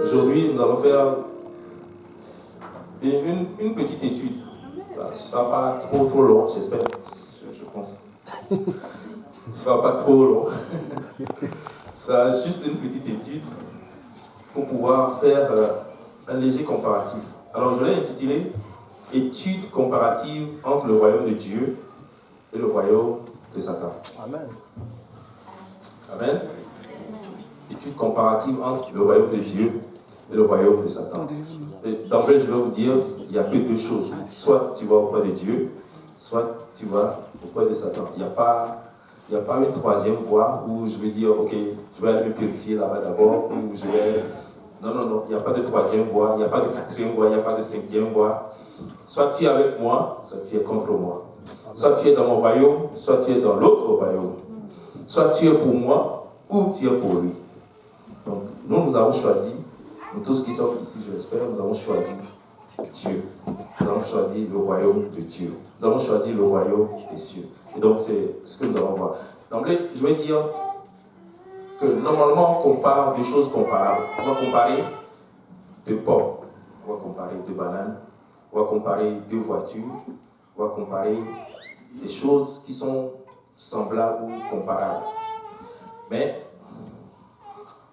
Aujourd'hui, nous allons faire une petite étude. Ce ne sera pas trop long, j'espère, je pense. Ce ne sera pas trop long. Ce sera juste une petite étude pour pouvoir faire un léger comparatif. Alors, je l'ai intitulé « Étude comparative entre le royaume de Dieu et le royaume de Satan ». Amen. Amen. Étude comparative entre le royaume de Dieu et le royaume de Satan. D'emblée, je vais vous dire, il n'y a que deux choses. Soit tu vas auprès de Dieu, soit tu vas auprès de Satan. Il n'y a pas une troisième voie où je vais dire, ok, je vais aller me purifier là-bas d'abord, ou je vais... Non, il n'y a pas de troisième voie, il n'y a pas de quatrième voie, il n'y a pas de cinquième voie. Soit tu es avec moi, soit tu es contre moi. Soit tu es dans mon royaume, soit tu es dans l'autre royaume. Soit tu es pour moi, ou tu es pour lui. Donc, nous avons choisi, nous tous qui sommes ici, je l'espère, nous avons choisi Dieu. Nous avons choisi le royaume de Dieu. Nous avons choisi le royaume des cieux. Et donc, c'est ce que nous allons voir. D'emblée, je vais dire que normalement, on compare des choses comparables. On va comparer deux pommes, on va comparer deux bananes, on va comparer deux voitures, on va comparer des choses qui sont semblables ou comparables. Mais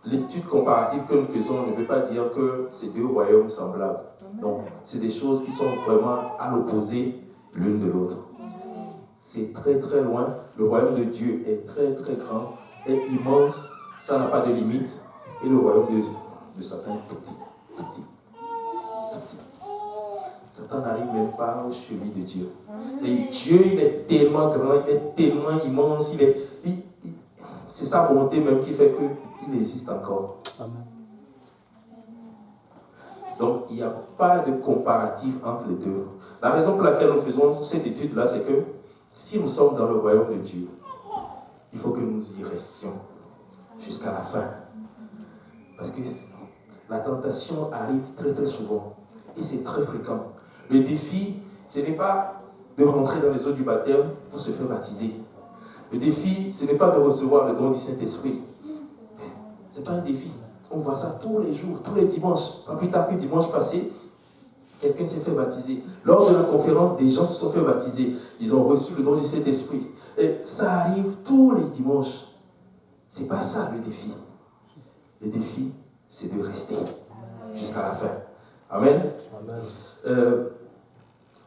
l'étude comparative que nous faisons ne veut pas dire que c'est deux royaumes semblables. Non, c'est des choses qui sont vraiment à l'opposé l'une de l'autre. C'est très très loin. Le royaume de Dieu est très très grand, est immense, ça n'a pas de limite. Et le royaume de Satan est tout petit, tout petit, tout petit. Satan n'arrive même pas au chemin de Dieu. Et Dieu, il est tellement grand, il est tellement immense, c'est sa volonté même qui fait qu'il existe encore. Amen. Donc, il n'y a pas de comparatif entre les deux. La raison pour laquelle nous faisons cette étude-là, c'est que si nous sommes dans le royaume de Dieu, il faut que nous y restions jusqu'à la fin. Parce que la tentation arrive très très souvent. Et c'est très fréquent. Le défi, ce n'est pas de rentrer dans les eaux du baptême pour se faire baptiser. Le défi, ce n'est pas de recevoir le don du Saint-Esprit. Ce n'est pas un défi. On voit ça tous les jours, tous les dimanches. Pas plus tard que dimanche passé, quelqu'un s'est fait baptiser. Lors de la conférence, des gens se sont fait baptiser. Ils ont reçu le don du Saint-Esprit. Et ça arrive tous les dimanches. Ce n'est pas ça le défi. Le défi, c'est de rester jusqu'à la fin. Amen. Amen.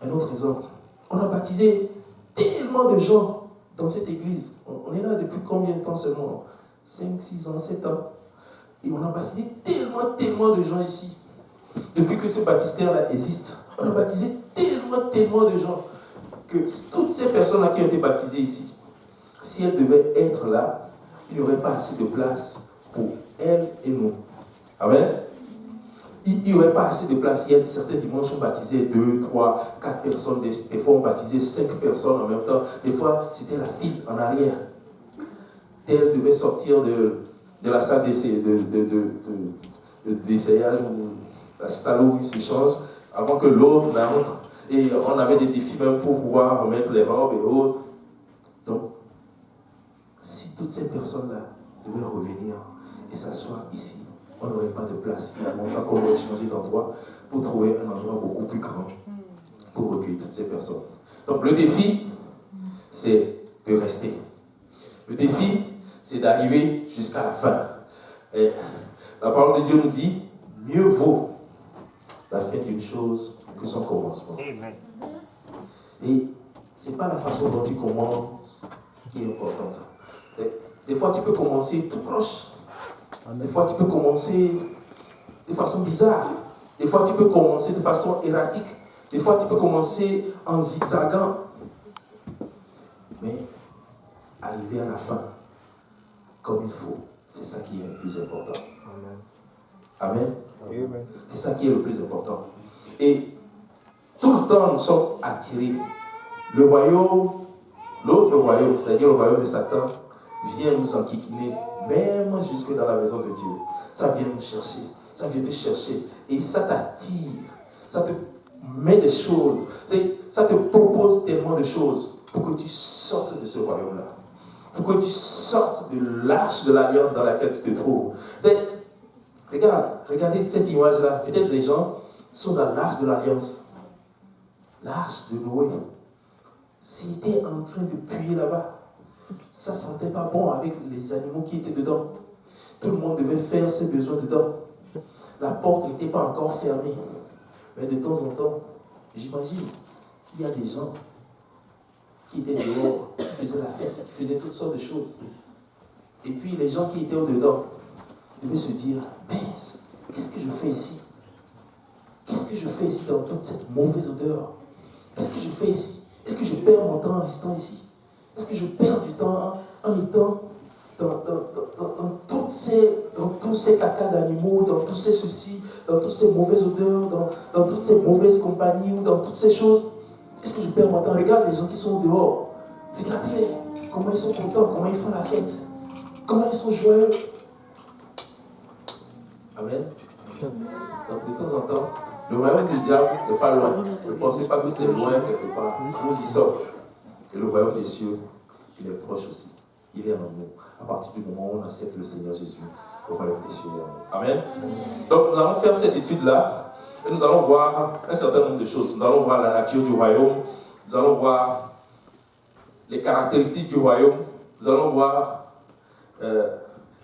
Un autre exemple. On a baptisé tellement de gens dans cette église. On est là depuis combien de temps seulement? 5, 6 ans, 7 ans. Et on a baptisé tellement de gens ici. Depuis que ce baptistère-là existe, on a baptisé tellement de gens que toutes ces personnes-là qui ont été baptisées ici, si elles devaient être là, il n'y aurait pas assez de place pour elles et nous. Amen. Il n'y aurait pas assez de place. Il y a certains dimanches, on baptisait 2, 3, 4 personnes. Des fois, on baptisait 5 personnes en même temps. Des fois, c'était la file en arrière. Tel devait sortir de la salle d'essayage ou la salle où il se change avant que l'autre n'entre. Et on avait des défis même pour pouvoir remettre les robes et autres. Donc, si toutes ces personnes-là devaient revenir et s'asseoir ici, on n'aurait pas de place. Il n'y a pas qu'on aurait changé d'endroit pour trouver un endroit beaucoup plus grand pour recueillir toutes ces personnes. Donc le défi, c'est de rester. Le défi, c'est d'arriver jusqu'à la fin. Et la parole de Dieu nous dit, mieux vaut la fin d'une chose que son commencement. Amen. Et ce n'est pas la façon dont tu commences qui est importante. Des fois, tu peux commencer tout proche. Des fois, tu peux commencer de façon bizarre. Des fois, tu peux commencer de façon erratique. Des fois, tu peux commencer en zigzagant. Mais arriver à la fin, comme il faut, c'est ça qui est le plus important. Amen. Amen. C'est ça qui est le plus important. Et tout le temps, nous sommes attirés. Le royaume, l'autre royaume, c'est-à-dire le royaume de Satan, vient nous enquiquiner, même jusque dans la maison de Dieu. Ça vient nous chercher, ça vient te chercher, et ça t'attire, ça te met des choses, ça te propose tellement de choses pour que tu sortes de ce royaume-là, pour que tu sortes de l'arche de l'alliance dans laquelle tu te trouves. Regardez cette image-là. Peut-être les gens sont dans l'arche de l'Alliance. L'arche de Noé. S'il était en train de puer là-bas, ça ne sentait pas bon avec les animaux qui étaient dedans. Tout le monde devait faire ses besoins dedans. La porte n'était pas encore fermée. Mais de temps en temps, j'imagine qu'il y a des gens qui étaient dehors, qui faisaient la fête, qui faisaient toutes sortes de choses. Et puis les gens qui étaient au-dedans devaient se dire, mince, qu'est-ce que je fais ici? Qu'est-ce que je fais ici dans toute cette mauvaise odeur? Qu'est-ce que je fais ici? Est-ce que je perds mon temps en restant ici? Est-ce que je perds du temps en étant dans tous ces cacas d'animaux, dans tous ces ceci, dans toutes ces mauvaises odeurs, dans toutes ces mauvaises compagnies ou dans toutes ces choses? Est-ce que je perds mon temps? Regarde les gens qui sont dehors. Regardez-les. Comment ils sont contents, comment ils font la fête. Comment ils sont joyeux. Amen. Donc de temps en temps, le royaume du diable n'est pas loin. Ne pensez pas que c'est loin quelque part. Nous y sommes. Et le royaume des cieux, il est proche aussi. Il est en nous. À partir du moment où on accepte le Seigneur Jésus, le royaume des cieux est en nous. Amen. Donc nous allons faire cette étude-là et nous allons voir un certain nombre de choses. Nous allons voir la nature du royaume. Nous allons voir les caractéristiques du royaume. Nous allons voir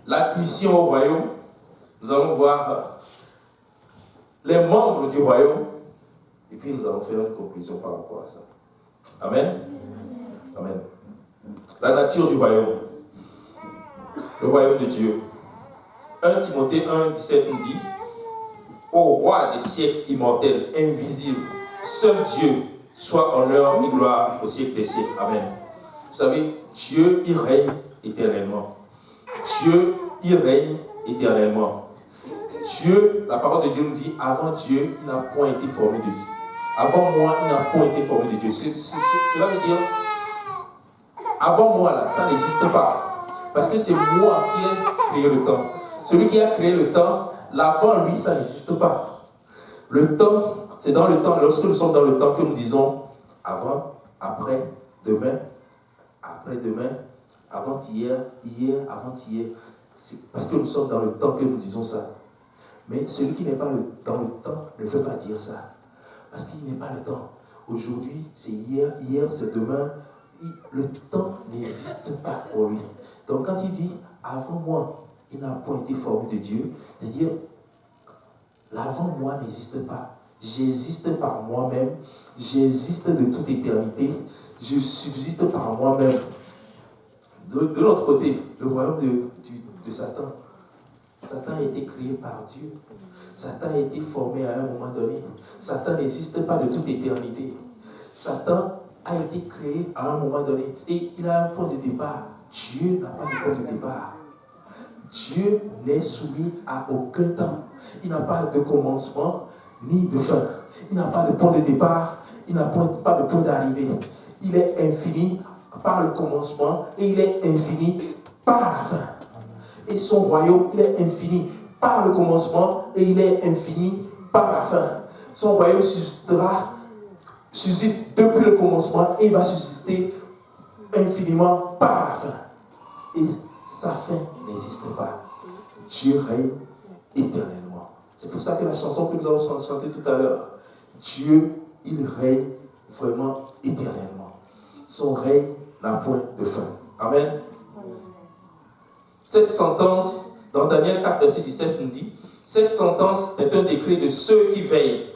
l'admission au royaume. Nous allons voir les membres du royaume. Et puis nous allons faire une conclusion par rapport à ça. Amen. Amen. La nature du royaume. Le royaume de Dieu. 1 Timothée 1, 17 nous dit: Ô roi des siècles immortels, invisible, seul Dieu, soit honneur et gloire au siècle des siècles. Amen. Vous savez, Dieu, il règne éternellement. Dieu, il règne éternellement. Dieu, la parole de Dieu nous dit, avant Dieu, il n'a point été formé de Dieu. Avant moi, il n'a point été formé de Dieu. Cela veut dire, avant moi, là, ça n'existe pas. Parce que c'est moi qui ai créé le temps. Celui qui a créé le temps, l'avant lui, ça n'existe pas. Le temps, c'est dans le temps, lorsque nous sommes dans le temps que nous disons avant, après, demain, après-demain, avant-hier, hier, avant-hier. C'est parce que nous sommes dans le temps que nous disons ça. Mais celui qui n'est pas dans le temps ne veut pas dire ça. Parce qu'il n'est pas le temps. Aujourd'hui, c'est hier, c'est demain. Le temps n'existe pas pour lui. Donc quand il dit, avant moi, il n'a point été formé de Dieu, c'est-à-dire, l'avant moi n'existe pas. J'existe par moi-même. J'existe de toute éternité. Je subsiste par moi-même. De l'autre côté, le royaume de Satan. Satan a été créé par Dieu. Satan a été formé à un moment donné. Satan n'existe pas de toute éternité. Satan a été créé à un moment donné. Et il a un point de départ. Dieu n'a pas de point de départ. Dieu n'est soumis à aucun temps. Il n'a pas de commencement ni de fin. Il n'a pas de point de départ. Il n'a pas de point d'arrivée. Il est infini par le commencement et il est infini par la fin. Et son royaume, il est infini par le commencement et il est infini par la fin. Son royaume suscite depuis le commencement et il va susciter infiniment par la fin. Et sa fin n'existe pas. Dieu règne éternellement. C'est pour ça que la chanson que nous avons chantée tout à l'heure, Dieu, il règne vraiment éternellement. Son règne n'a point de fin. Amen. Cette sentence, dans Daniel 4, verset 17, nous dit, cette sentence est un décret de ceux qui veillent.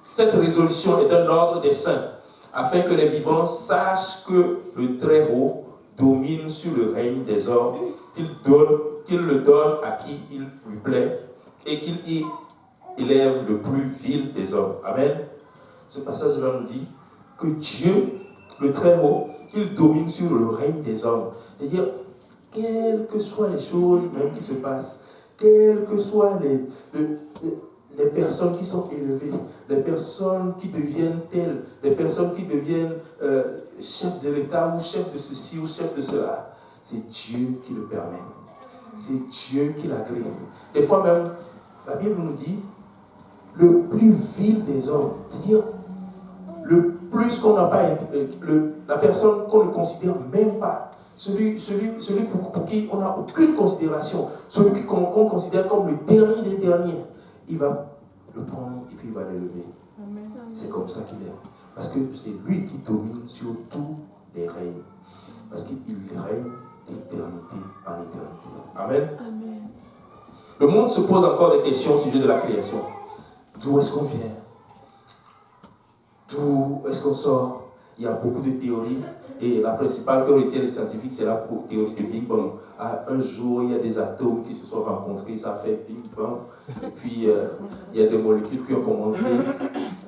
Cette résolution est un ordre des saints, afin que les vivants sachent que le Très-Haut domine sur le règne des hommes, qu'il le donne à qui il lui plaît, et qu'il y élève le plus vil des hommes. Amen. Ce passage-là nous dit que Dieu, le Très-Haut, il domine sur le règne des hommes. C'est-à-dire, quelles que soient les choses même qui se passent, quelles que soient les personnes qui sont élevées, les personnes qui deviennent telles, les personnes qui deviennent chefs de l'État ou chefs de ceci ou chefs de cela, c'est Dieu qui le permet. C'est Dieu qui l'agrée. Des fois même, la Bible nous dit, le plus vil des hommes, c'est-à-dire le plus qu'on n'a pas, la personne qu'on ne considère même pas celui pour qui on n'a aucune considération, celui qu'on considère comme le dernier des derniers, il va le prendre et puis il va le lever. Amen. C'est comme ça qu'il est. Parce que c'est lui qui domine sur tous les règnes. Parce qu'il règne d'éternité en éternité. Amen. Amen. Le monde se pose encore des questions au sujet de la création. D'où est-ce qu'on vient? D'où est-ce qu'on sort? Il y a beaucoup de théories. Et la principale que retiennent les scientifiques, c'est la théorie du Big Bang. Un jour, il y a des atomes qui se sont rencontrés, ça fait Big Bang. Et puis, il y a des molécules qui ont commencé.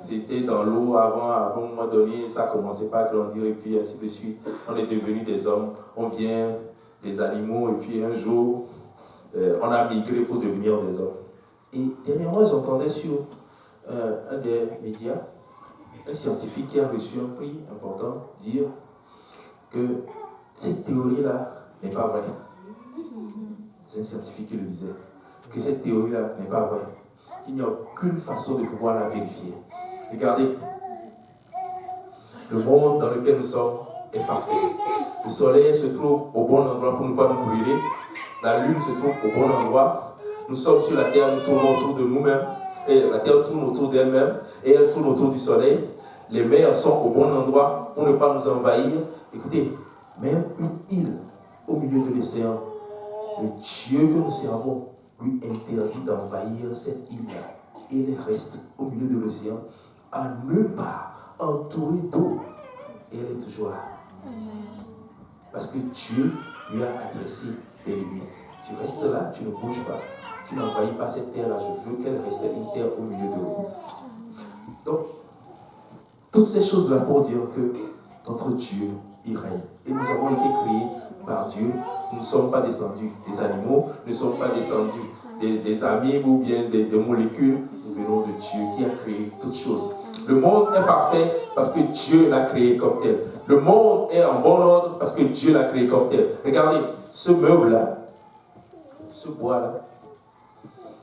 C'était dans l'eau avant, à un moment donné, ça commençait pas à grandir, et puis ainsi de suite. On est devenus des hommes, on vient des animaux, et puis un jour, on a migré pour devenir des hommes. Et dernièrement, j'entendais sur un des médias, un scientifique qui a reçu un prix important dire que cette théorie-là n'est pas vraie. C'est un scientifique qui le disait. Que cette théorie-là n'est pas vraie. Il n'y a aucune façon de pouvoir la vérifier. Regardez, le monde dans lequel nous sommes est parfait. Le soleil se trouve au bon endroit pour ne pas nous brûler. La lune se trouve au bon endroit. Nous sommes sur la terre, nous tournons autour de nous-mêmes. Et la terre tourne autour d'elle-même et elle tourne autour du soleil. Les mers sont au bon endroit pour ne pas nous envahir. Écoutez, même une île au milieu de l'océan, le Dieu que nous servons lui interdit d'envahir cette île-là. Et elle reste au milieu de l'océan, à nulle part, entourée d'eau. Et elle est toujours là. Parce que Dieu lui a adressé des limites. Tu restes là, tu ne bouges pas. Tu n'envahis pas cette terre-là. Je veux qu'elle reste une terre au milieu de l'eau. Donc, toutes ces choses-là pour dire que notre Dieu, il règne. Et nous avons été créés par Dieu. Nous ne sommes pas descendus des animaux, nous ne sommes pas descendus des amibes ou bien des molécules. Nous venons de Dieu qui a créé toutes choses. Le monde est parfait parce que Dieu l'a créé comme tel. Le monde est en bon ordre parce que Dieu l'a créé comme tel. Regardez, ce meuble-là, ce bois-là,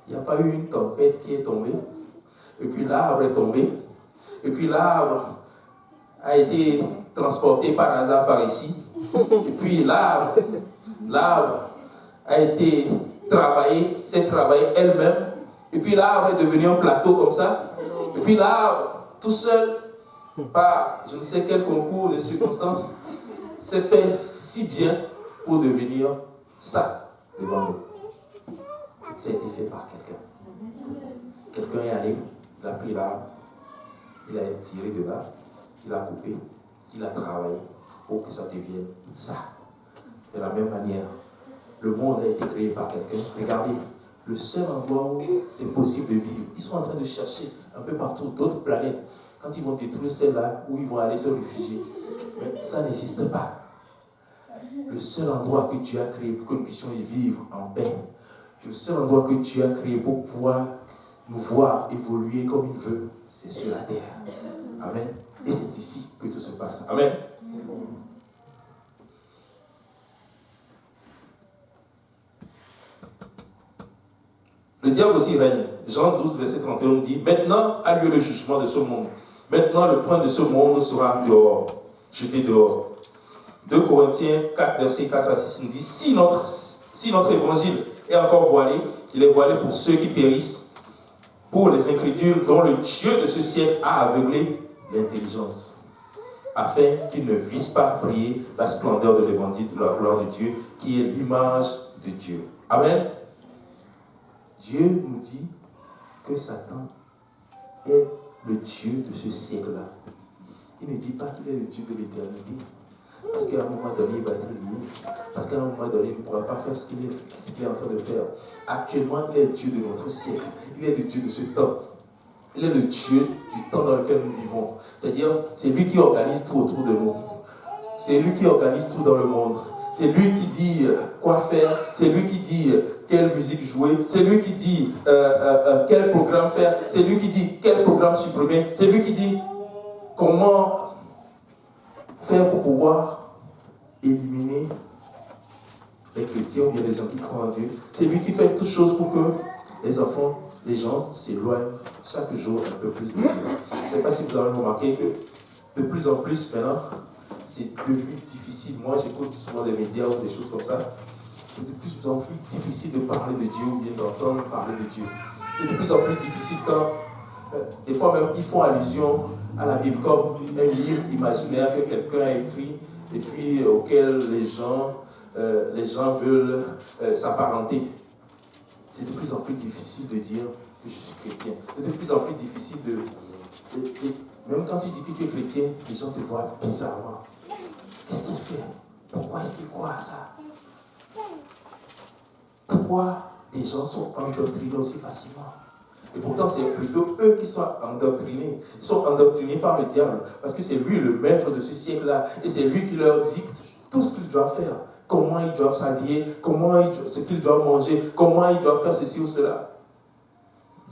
il n'y a pas eu une tempête qui est tombée. Et puis l'arbre est tombé. Et puis l'arbre a été transporté par hasard par ici. Et puis l'arbre a été travaillé, s'est travaillé elle-même. Et puis l'arbre est devenu un plateau comme ça. Et puis l'arbre, tout seul, par je ne sais quel concours de circonstances, s'est fait si bien pour devenir ça devant nous. Ça a été fait par quelqu'un. Quelqu'un est allé, il a pris l'arbre, il a tiré de là, il a coupé, il a travaillé pour que ça devienne ça. De la même manière, le monde a été créé par quelqu'un. Regardez, le seul endroit où c'est possible de vivre, ils sont en train de chercher un peu partout d'autres planètes. Quand ils vont détruire celle-là, où ils vont aller se réfugier, mais ça n'existe pas. Le seul endroit que Dieu a créé pour que nous puissions y vivre en paix, le seul endroit que Dieu a créé pour pouvoir nous voir évoluer comme il veut, c'est sur la terre. Amen. Et c'est ici que tout se passe. Amen. Le diable aussi règne. Jean 12, verset 31 dit: maintenant a lieu le jugement de ce monde. Maintenant le prince de ce monde sera dehors, jeté dehors. 2 Corinthiens 4, verset 4 à 6 nous dit: si notre évangile est encore voilé, il est voilé pour ceux qui périssent, pour les incrédules dont le Dieu de ce siècle a aveuglé l'intelligence, afin qu'ils ne vissent pas briller la splendeur de l'évangile de la gloire de Dieu, qui est l'image de Dieu. Amen. Dieu nous dit que Satan est le Dieu de ce siècle-là. Il ne dit pas qu'il est le Dieu de l'éternité. Parce qu'à un moment donné, il va être lié. Parce qu'à un moment donné, il ne pourra pas faire ce qu'il est en train de faire. Actuellement, il est le Dieu de notre siècle. Il est le Dieu de ce temps. Il est le Dieu du temps dans lequel nous vivons. C'est-à-dire, c'est lui qui organise tout autour de nous. C'est lui qui organise tout dans le monde. C'est lui qui dit quoi faire. C'est lui qui dit quelle musique jouer. C'est lui qui dit quel programme faire. C'est lui qui dit quel programme supprimer. C'est lui qui dit comment faire pour pouvoir éliminer les chrétiens ou bien les gens qui croient en Dieu. C'est lui qui fait toutes choses pour que les enfants, les gens s'éloignent chaque jour un peu plus de Dieu. Je ne sais pas si vous avez remarqué que de plus en plus maintenant, c'est devenu difficile. Moi, j'écoute souvent des médias ou des choses comme ça. C'est de plus en plus difficile de parler de Dieu ou bien d'entendre parler de Dieu. C'est de plus en plus difficile quand, des fois même, ils font allusion à la Bible comme un livre imaginaire que quelqu'un a écrit et puis auquel les gens veulent s'apparenter. C'est de plus en plus difficile de dire que je suis chrétien. C'est de plus en plus difficile même quand tu dis que tu es chrétien, les gens te voient bizarrement. Qu'est-ce qu'il fait? Pourquoi est-ce qu'il croit à ça? Pourquoi des gens sont endoctrinés aussi facilement? Et pourtant, c'est plutôt eux qui sont endoctrinés. Ils sont endoctrinés par le diable. Parce que c'est lui le maître de ce siècle-là. Et c'est lui qui leur dicte tout ce qu'ils doivent faire. Comment ils doivent s'habiller, ce qu'ils doivent manger, comment ils doivent faire ceci ou cela.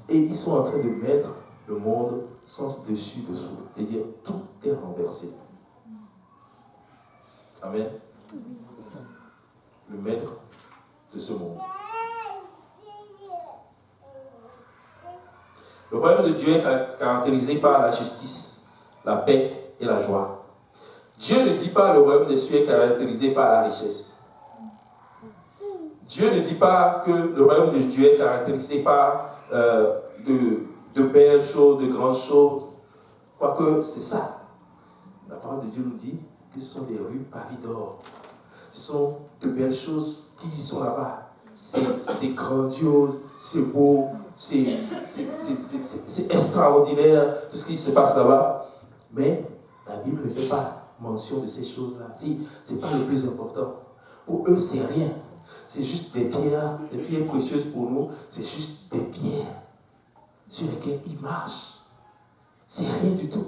Et ils sont en train de mettre le monde sens dessus-dessous. C'est-à-dire, tout est renversé. Amen. Le maître de ce monde. Le royaume de Dieu est caractérisé par la justice, la paix et la joie. Dieu ne dit pas le royaume des cieux est caractérisé par la richesse. Dieu ne dit pas que le royaume de Dieu est caractérisé par de belles choses, de grandes choses. Quoique c'est ça. La parole de Dieu nous dit que ce sont des rues pavées d'or. Ce sont de belles choses qui sont là-bas. C'est grandiose, c'est beau, c'est extraordinaire, tout ce qui se passe là-bas. Mais la Bible ne fait pas mention de ces choses-là. Ce n'est pas le plus important. Pour eux, c'est rien. C'est juste des pierres précieuses pour nous. C'est juste des pierres sur lesquelles ils marchent. C'est rien du tout.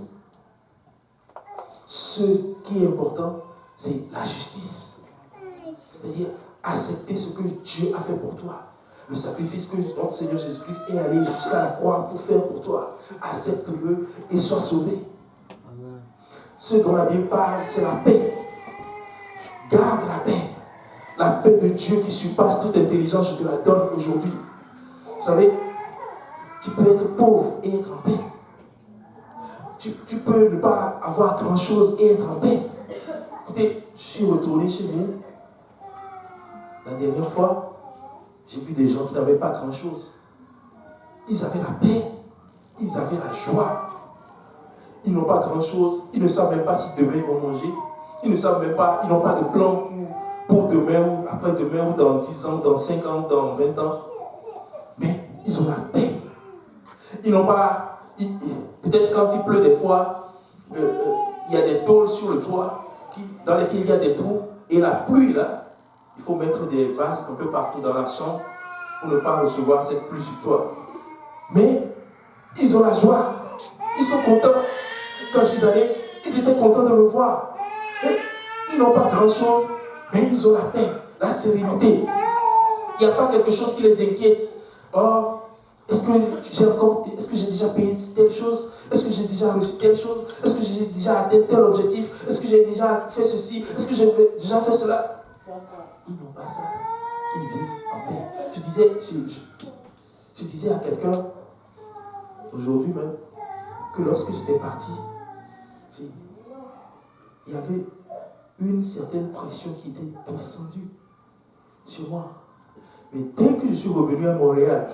Ce qui est important, c'est la justice. C'est-à-dire accepter ce que Dieu a fait pour toi. Le sacrifice que notre Seigneur Jésus-Christ est allé jusqu'à la croix pour faire pour toi. Accepte-le et sois sauvé. Amen. Ce dont la Bible parle, c'est la paix. Garde la paix. La paix de Dieu qui surpasse toute intelligence, je te la donne aujourd'hui. Vous savez, tu peux être pauvre et être en paix. Tu peux ne pas avoir grand-chose et être en paix. Écoutez, je suis retourné chez nous. La dernière fois, j'ai vu des gens qui n'avaient pas grand-chose. Ils avaient la paix. Ils avaient la joie. Ils n'ont pas grand-chose. Ils ne savent même pas si demain ils vont manger. Ils ne savent même pas, ils n'ont pas de plan pour demain ou après-demain ou dans 10 ans, dans 5 ans, dans 20 ans. Mais ils ont la paix. Ils n'ont pas... peut-être quand il pleut des fois, il y a des tôles sur le toit dans lesquelles il y a des trous. Et la pluie là, il faut mettre des vases un peu partout dans la chambre pour ne pas recevoir cette pluie sur toi. Mais ils ont la joie. Ils sont contents. Quand je suis allé, ils étaient contents de me voir. Et ils n'ont pas grand-chose, mais ils ont la paix, la sérénité. Il n'y a pas quelque chose qui les inquiète. Oh, est-ce que j'ai déjà payé telle chose? Est-ce que j'ai déjà reçu telle chose? Est-ce que j'ai déjà atteint tel objectif? Est-ce que j'ai déjà fait ceci? Est-ce que j'ai déjà fait cela? Ils n'ont pas ça. Ils vivent en paix. Je disais à quelqu'un, aujourd'hui même, que lorsque j'étais parti, il y avait une certaine pression qui était descendue sur moi. Mais dès que je suis revenu à Montréal,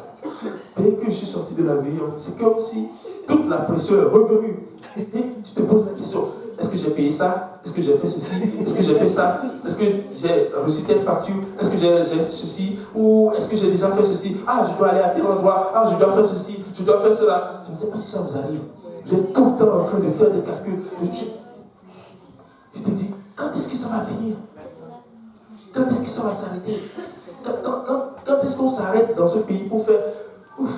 dès que je suis sorti de l'avion, c'est comme si toute la pression est revenue. Et tu te poses la question, est-ce que j'ai payé ça? Est-ce que j'ai fait ceci? Est-ce que j'ai fait ça? Est-ce que j'ai reçu telle facture? Est-ce que j'ai ceci? Ou est-ce que j'ai déjà fait ceci? Ah, je dois aller à tel endroit. Ah, je dois faire ceci. Je dois faire cela. Je ne sais pas si ça vous arrive. Vous êtes tout le temps en train de faire des calculs. Tu te dis, quand est-ce que ça va finir? Quand est-ce que ça va s'arrêter? Quand est-ce qu'on s'arrête dans ce pays pour faire ouf?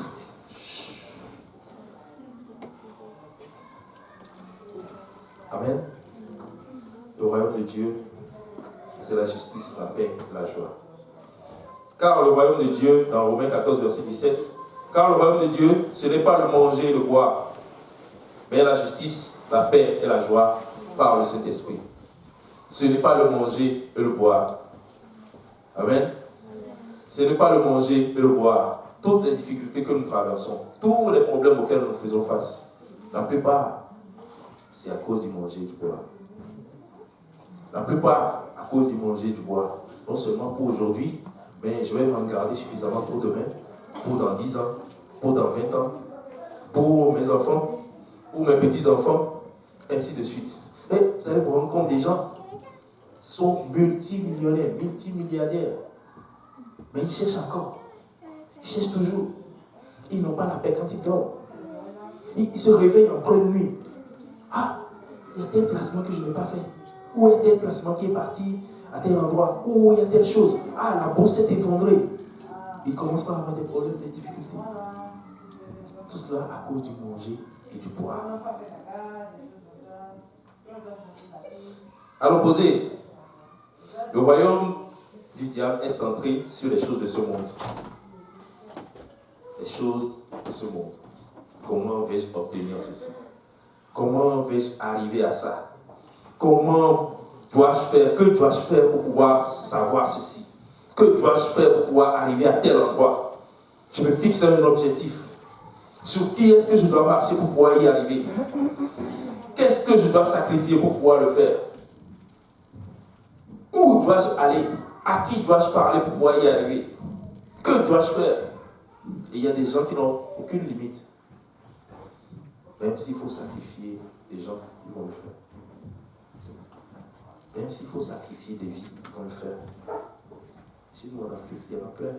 Amen. Le royaume de Dieu, c'est la justice, la paix, la joie. Car le royaume de Dieu, dans Romains 14, verset 17, car le royaume de Dieu, ce n'est pas le manger et le boire, mais la justice, la paix et la joie par le Saint-Esprit. Ce n'est pas le manger et le boire. Amen. Ce n'est pas le manger et le boire. Toutes les difficultés que nous traversons, tous les problèmes auxquels nous faisons face, la plupart, c'est à cause du manger et du boire. La plupart à cause du manger du bois. Non seulement pour aujourd'hui, mais je vais m'en garder suffisamment pour demain, pour dans 10 ans, pour dans 20 ans, pour mes enfants, pour mes petits-enfants, ainsi de suite. Et vous allez vous rendre compte, des gens sont multimillionnaires, multimilliardaires. Mais ils cherchent encore. Ils cherchent toujours. Ils n'ont pas la paix quand ils dorment. Ils se réveillent en pleine nuit. Ah, il y a tel placement que je n'ai pas fait. Ou il y a tel placement qui est parti à tel endroit. Ou il y a telle chose. Ah, la bourse s'est effondrée. Ils commencent par avoir des problèmes, des difficultés. Tout cela à cause du manger et du boire. À l'opposé, le royaume du diable est centré sur les choses de ce monde. Les choses de ce monde. Comment vais-je obtenir ceci? Comment vais-je arriver à ça? Comment dois-je faire? Que dois-je faire pour pouvoir savoir ceci? Que dois-je faire pour pouvoir arriver à tel endroit? Je me fixe un objectif. Sur qui est-ce que je dois marcher pour pouvoir y arriver? Qu'est-ce que je dois sacrifier pour pouvoir le faire? Où dois-je aller? À qui dois-je parler pour pouvoir y arriver? Que dois-je faire? Et il y a des gens qui n'ont aucune limite. Même s'il faut sacrifier des gens, ils vont le faire. Même s'il faut sacrifier des vies, ils vont le faire. Chez nous en Afrique, il y en a plein.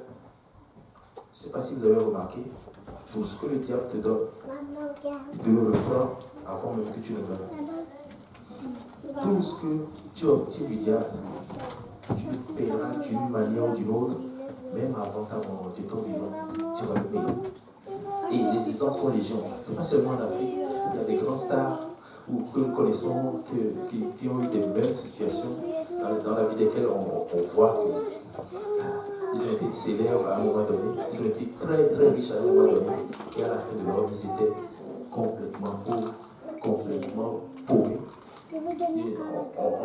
Je ne sais pas si vous avez remarqué, tout ce que le diable te donne, tu le reprends avant même que tu ne veuilles. Tout ce que tu obtiens du diable, tu le paieras d'une manière ou d'une autre, même avant ta mort, de ton vivant, tu vas le payer. Et les exemples sont légion. Ce n'est pas seulement en Afrique, il y a des grands stars que nous connaissons qui ont eu des mêmes situations dans la vie desquelles on voit qu'ils ont été célèbres à un moment donné, ils ont été très très riches à un moment donné, et à la fin de leur vie, ils étaient complètement pauvres, complètement paumés.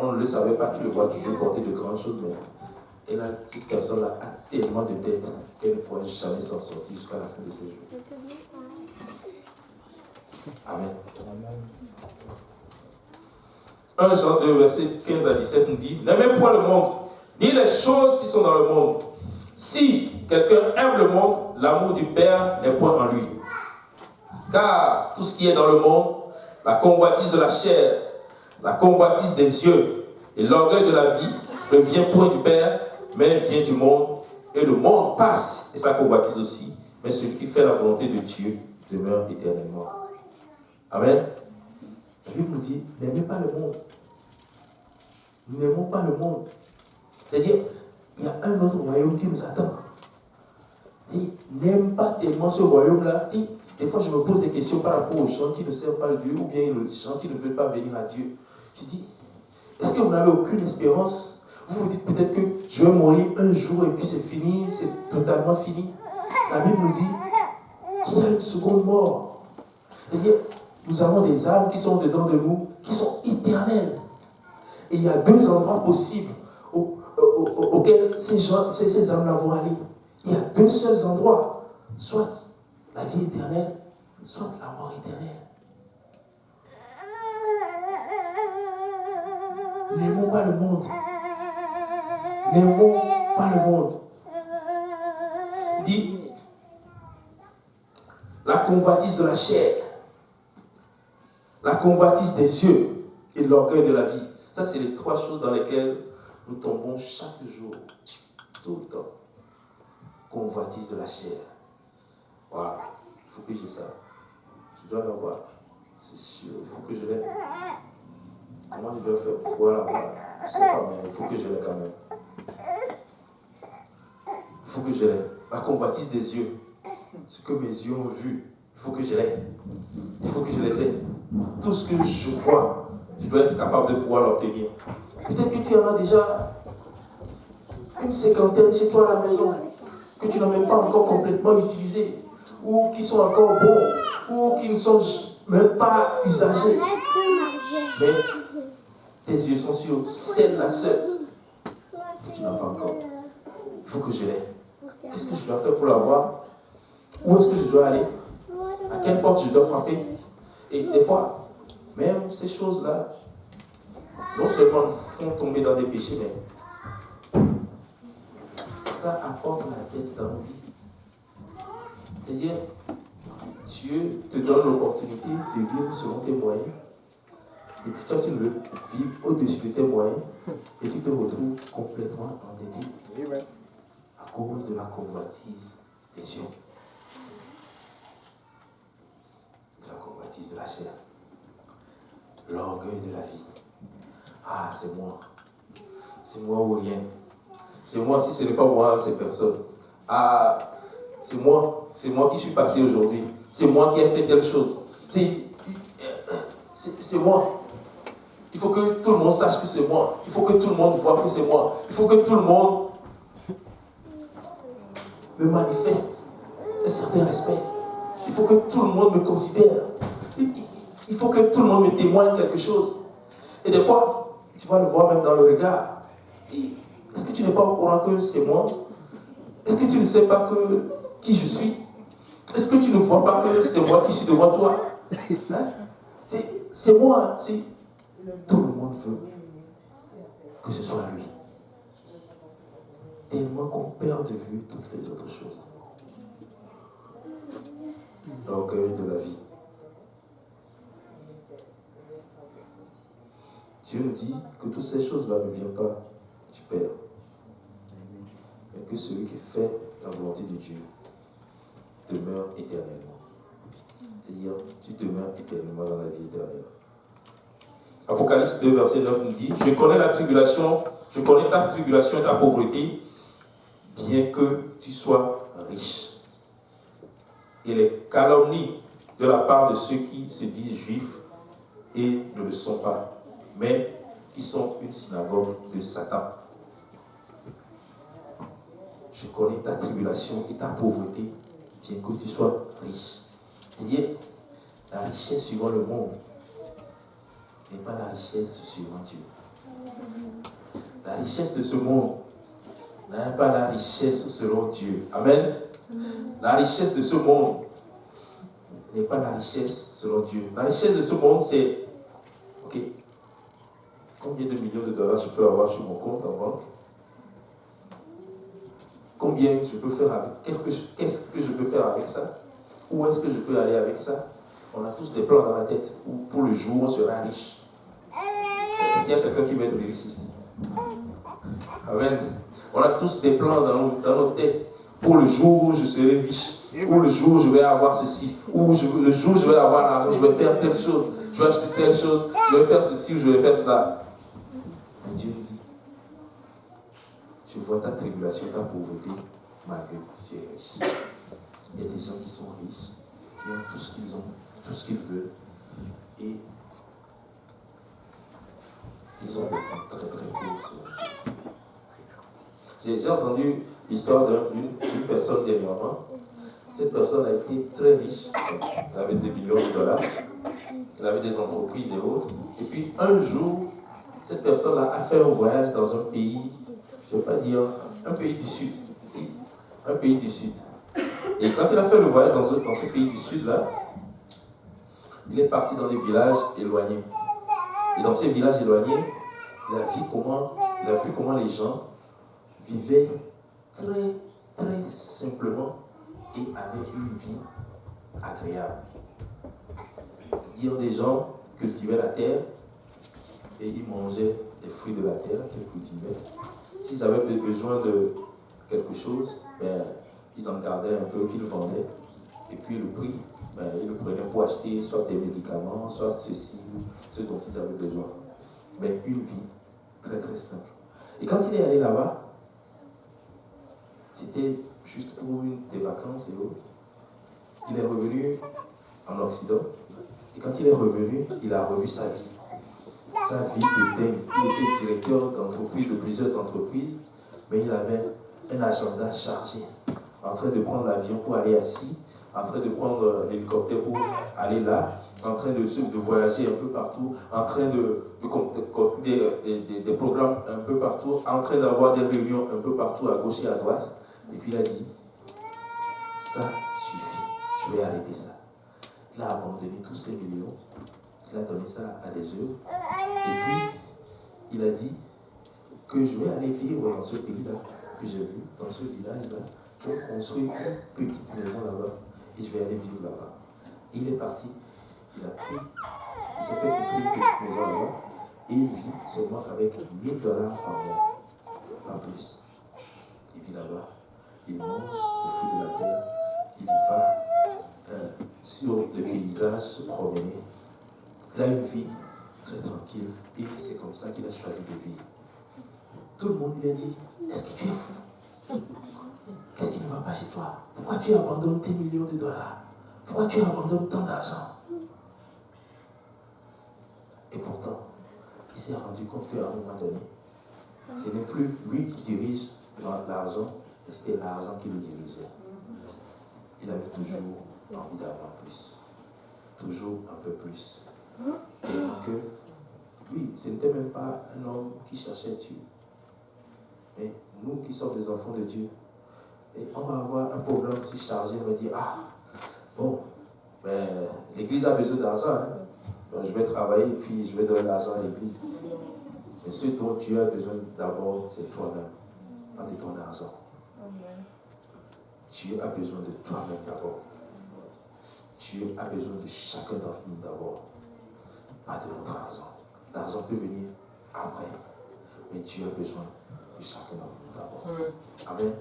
On ne le savait pas, tu le vois toujours porter de grandes choses, mais cette personne-là a tellement de dettes qu'elle ne pourra jamais s'en sortir jusqu'à la fin de ses jours. Amen. 1 Jean 2, verset 15 à 17 nous dit: n'aimez point le monde, ni les choses qui sont dans le monde. Si quelqu'un aime le monde, l'amour du Père n'est point en lui. Car tout ce qui est dans le monde, la convoitise de la chair, la convoitise des yeux et l'orgueil de la vie, ne vient point du Père, mais vient du monde. Et le monde passe, et sa convoitise aussi. Mais celui qui fait la volonté de Dieu demeure éternellement. Amen. La Bible nous dit, n'aimez pas le monde. N'aimons pas le monde. C'est-à-dire, il y a un autre royaume qui nous attend. Et n'aime pas tellement ce royaume-là. Des fois, je me pose des questions par rapport aux gens qui ne servent pas Dieu, ou bien les gens qui ne veulent pas venir à Dieu. Je dis, est-ce que vous n'avez aucune espérance? Vous vous dites peut-être que je vais mourir un jour et puis c'est fini, c'est totalement fini. La Bible nous dit qu'il y a une seconde mort. C'est-à-dire, nous avons des âmes qui sont dedans de nous, qui sont éternelles. Et il y a deux endroits possibles auxquels ces âmes-là vont aller. Il y a deux seuls endroits. Soit la vie éternelle, soit la mort éternelle. N'aimons pas le monde. N'aimons pas le monde. Dit la convoitise de la chair, la convoitise des yeux et l'orgueil de la vie. Ça, c'est les trois choses dans lesquelles nous tombons chaque jour, tout le temps. Convoitise de la chair. Waouh, il faut que j'ai ça. Je dois l'avoir. C'est sûr, il faut que je l'aie. Comment je dois faire pour pouvoir l'avoir? Je ne sais pas, mais il faut que je l'aie quand même. Il faut que je l'aie. La convoitise des yeux. Ce que mes yeux ont vu, il faut que je l'aie. Il faut que je les ai. Tout ce que je vois, je dois être capable de pouvoir l'obtenir. Peut-être que tu en as déjà une cinquantaine chez toi à la maison, que tu n'as même pas encore complètement utilisé, ou qui sont encore bons, ou qui ne sont même pas usagés. Mais tes yeux sont sur celle-là seule que tu n'as pas encore. Il faut que je l'aie. Qu'est-ce que je dois faire pour l'avoir? Où est-ce que je dois aller? À quelle porte je dois frapper? Et des fois, même ces choses-là, non seulement nous font tomber dans des péchés, mais ça apporte la tête dans nos vies. C'est-à-dire, Dieu te donne l'opportunité de vivre selon tes moyens. Et puis toi, tu veux vivre au-dessus de tes moyens et tu te retrouves complètement endetté à cause de la convoitise des yeux, de la convoitise de la chair, l'orgueil de la vie. Ah, c'est moi ou rien. C'est moi, si ce n'est pas moi, c'est personne. Ah, c'est moi qui suis passé aujourd'hui. C'est moi qui ai fait telle chose. C'est moi. Il faut que tout le monde sache que c'est moi. Il faut que tout le monde voit que c'est moi. Il faut que tout le monde me manifeste un certain respect. Il faut que tout le monde me considère. Il faut que tout le monde me témoigne quelque chose. Et des fois, tu vas le voir même dans le regard. Est-ce que tu n'es pas au courant que c'est moi? Est-ce que tu ne sais pas qui je suis? Est-ce que tu ne vois pas que c'est moi qui suis devant toi? Hein? C'est moi. Tout le monde veut que ce soit lui. Tellement qu'on perd de vue toutes les autres choses. L'orgueil de la vie. Dieu nous dit que toutes ces choses-là ne viennent pas du Père, mais que celui qui fait la volonté de Dieu demeure éternellement. C'est-à-dire, tu demeures éternellement dans la vie éternelle. Apocalypse 2, verset 9 nous dit: je connais ta tribulation et ta pauvreté, bien que tu sois riche. Et les calomnies de la part de ceux qui se disent juifs et ne le sont pas, mais qui sont une synagogue de Satan. Je connais ta tribulation et ta pauvreté, bien que tu sois riche. C'est-à-dire, la richesse suivant le monde n'est pas la richesse suivant Dieu. La richesse de ce monde n'est pas la richesse selon Dieu. Amen. La richesse de ce monde n'est pas la richesse selon Dieu. La richesse de ce monde, c'est ok, combien de millions de dollars je peux avoir sur mon compte en banque? Combien je peux faire avec? Qu'est-ce que je peux faire avec ça? Où est-ce que je peux aller avec ça? On a tous des plans dans la tête pour le jour où on sera riche. Est-ce qu'il y a quelqu'un qui veut être riche ici? Amen. On a tous des plans dans nos têtes pour le jour où je serai riche, ou le jour où je vais avoir ceci, ou le jour où je vais avoir l'argent, je vais faire telle chose, je vais acheter telle chose, je vais faire ceci ou je vais faire cela. Mais Dieu me dit: je vois ta tribulation, ta pauvreté, malgré que tu es riche. Il y a des gens qui sont riches, qui ont tout ce qu'ils ont, tout ce qu'ils veulent, et ils ont vécu très très pauvres sur Dieu. J'ai entendu l'histoire d'une personne dernièrement. Cette personne a été très riche, elle avait des millions de dollars, elle avait des entreprises et autres. Et puis un jour, cette personne-là a fait un voyage dans un pays, je ne vais pas dire, un pays du Sud. Un pays du Sud. Et quand il a fait le voyage dans ce pays du Sud-là, il est parti dans des villages éloignés. Et dans ces villages éloignés, il a vu comment les gens vivaient très, très simplement et avaient une vie agréable. C'est-à-dire, des gens cultivaient la terre et ils mangeaient les fruits de la terre qu'ils cultivaient. S'ils avaient besoin de quelque chose, ils en gardaient un peu qu'ils vendaient. Et puis le prix, ils le prenaient pour acheter soit des médicaments, soit ceci, ce dont ils avaient besoin. Mais une vie très très simple. Et quand il est allé là-bas, c'était juste pour des vacances et autres. Il est revenu en Occident. Et quand il est revenu, il a revu sa vie. Sa vie de dingue. Il était directeur d'entreprise, de plusieurs entreprises, mais il avait un agenda chargé. En train de prendre l'avion pour aller à Ci, en train de prendre l'hélicoptère pour aller là, en train de voyager un peu partout, en train de des programmes un peu partout, en train d'avoir des réunions un peu partout, à gauche et à droite. Et puis il a dit: ça suffit, je vais arrêter ça. Il a abandonné tous ses millions, il a donné ça à des œuvres, et puis il a dit que je vais aller vivre dans ce pays-là, que j'ai vu, dans ce village-là. Je vais construire une petite maison là-bas et je vais aller vivre là-bas. Et il est parti, il a pris, il s'est fait construire une petite maison là-bas et il vit seulement avec $1000 par mois, pas plus. Il vit là-bas, il mange le fruit de la terre, il va sur le paysage se promener. Il a une vie très tranquille et c'est comme ça qu'il a choisi de vivre. Tout le monde lui a dit, est-ce que tu es fou? Qu'est-ce qui ne va pas chez toi? Pourquoi tu abandonnes tes millions de dollars? Pourquoi tu abandonnes tant d'argent? Et pourtant, il s'est rendu compte qu'à un moment donné, ce n'est plus lui qui dirige l'argent, mais c'était l'argent qui le dirigeait. Il avait toujours envie d'avoir plus. Toujours un peu plus. Et que, lui, ce n'était même pas un homme qui cherchait Dieu. Mais nous qui sommes des enfants de Dieu, et on va avoir un problème si chargé, on va dire, bon, ben, l'église a besoin d'argent, hein. Donc je vais travailler et puis je vais donner l'argent à l'église. Mais ce dont Dieu a besoin d'abord, c'est toi-même, pas de ton argent. Dieu a besoin de toi-même d'abord. Dieu a besoin de chacun d'entre nous d'abord, pas de notre argent. L'argent peut venir après, mais Dieu a besoin de chacun d'entre nous d'abord. Amen.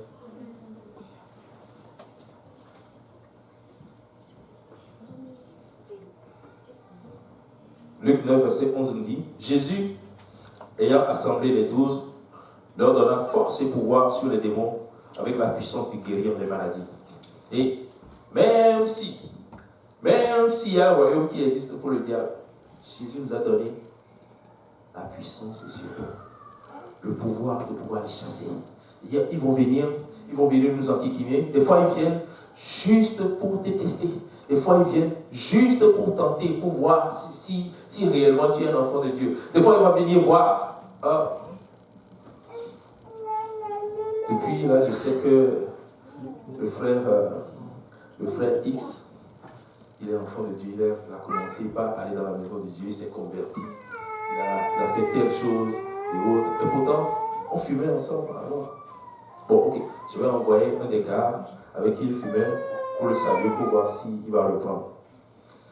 Luc 9, verset 11 nous dit, Jésus, ayant assemblé les 12, leur donna force et pouvoir sur les démons avec la puissance de guérir les maladies. Et même s'il y a un royaume qui existe pour le diable, Jésus nous a donné la puissance sur eux, le pouvoir de pouvoir les chasser. C'est-à-dire, ils vont venir nous enquiquiner. Des fois, ils viennent juste pour te tester. Des fois, ils viennent juste pour tenter, pour voir si réellement tu es un enfant de Dieu. Des fois, il va venir voir. Depuis là, je sais que le frère X, il est enfant de Dieu. Il a commencé par aller dans la maison de Dieu, il s'est converti. Il a fait telle chose et autre. Et pourtant, on fumait ensemble alors. Bon, ok, je vais envoyer un des gars avec qui il fumait pour le saluer, pour voir s'il va le prendre.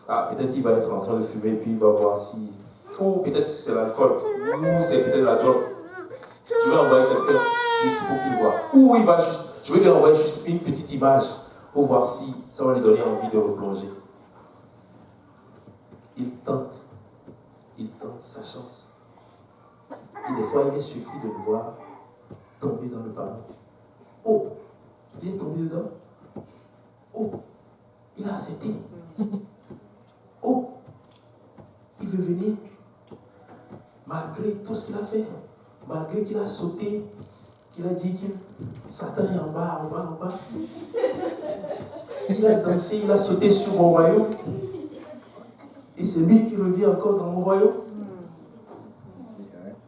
Peut-être qu'il va être en train de fumer et puis il va voir si... Ou peut-être c'est l'alcool, ou c'est peut-être la drogue. Je vais envoyer quelqu'un juste pour qu'il voit. Ou il va juste... Je vais lui envoyer juste une petite image pour voir si ça va lui donner envie de replonger. Il tente sa chance. Et des fois, il est surpris de le voir tomber dans le ballon. Oh, il est tombé dedans. Oh, il a accepté. Oh, il veut venir. Malgré tout ce qu'il a fait, malgré qu'il a sauté, qu'il a dit qu'il Satan est en bas. Il a dansé, il a sauté sur mon royaume. Et c'est lui qui revient encore dans mon royaume.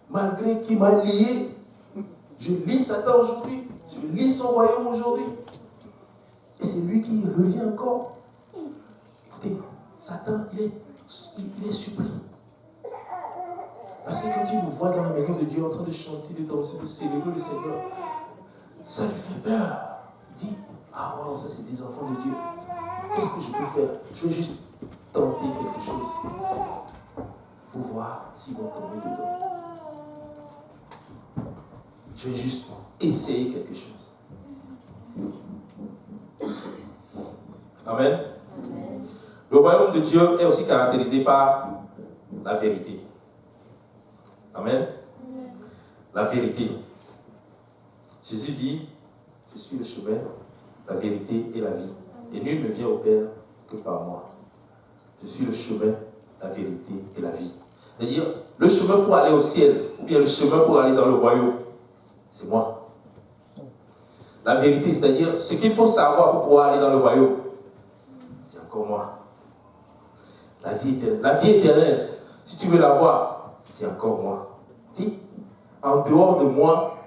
Malgré qu'il m'a lié, je lie Satan aujourd'hui, je lie son royaume aujourd'hui. Et c'est lui qui revient encore. Écoutez, Satan, il est surpris. Parce que quand il nous voit dans la maison de Dieu en train de chanter, de danser, de célébrer le Seigneur, ça lui fait peur. Il dit, waouh, ça c'est des enfants de Dieu. Qu'est-ce que je peux faire? Je veux juste tenter quelque chose pour voir s'ils vont tomber dedans. Je vais juste essayer quelque chose. Amen. Le royaume de Dieu est aussi caractérisé par la vérité. Amen. La vérité. Jésus dit, je suis le chemin, la vérité et la vie. Et nul ne vient au Père que par moi. Je suis le chemin, la vérité et la vie. C'est-à-dire, le chemin pour aller au ciel, ou bien le chemin pour aller dans le royaume, c'est moi. La vérité, c'est-à-dire, ce qu'il faut savoir pour pouvoir aller dans le royaume, c'est encore moi. La vie éternelle, si tu veux la voir, c'est encore moi. Si, en dehors de moi,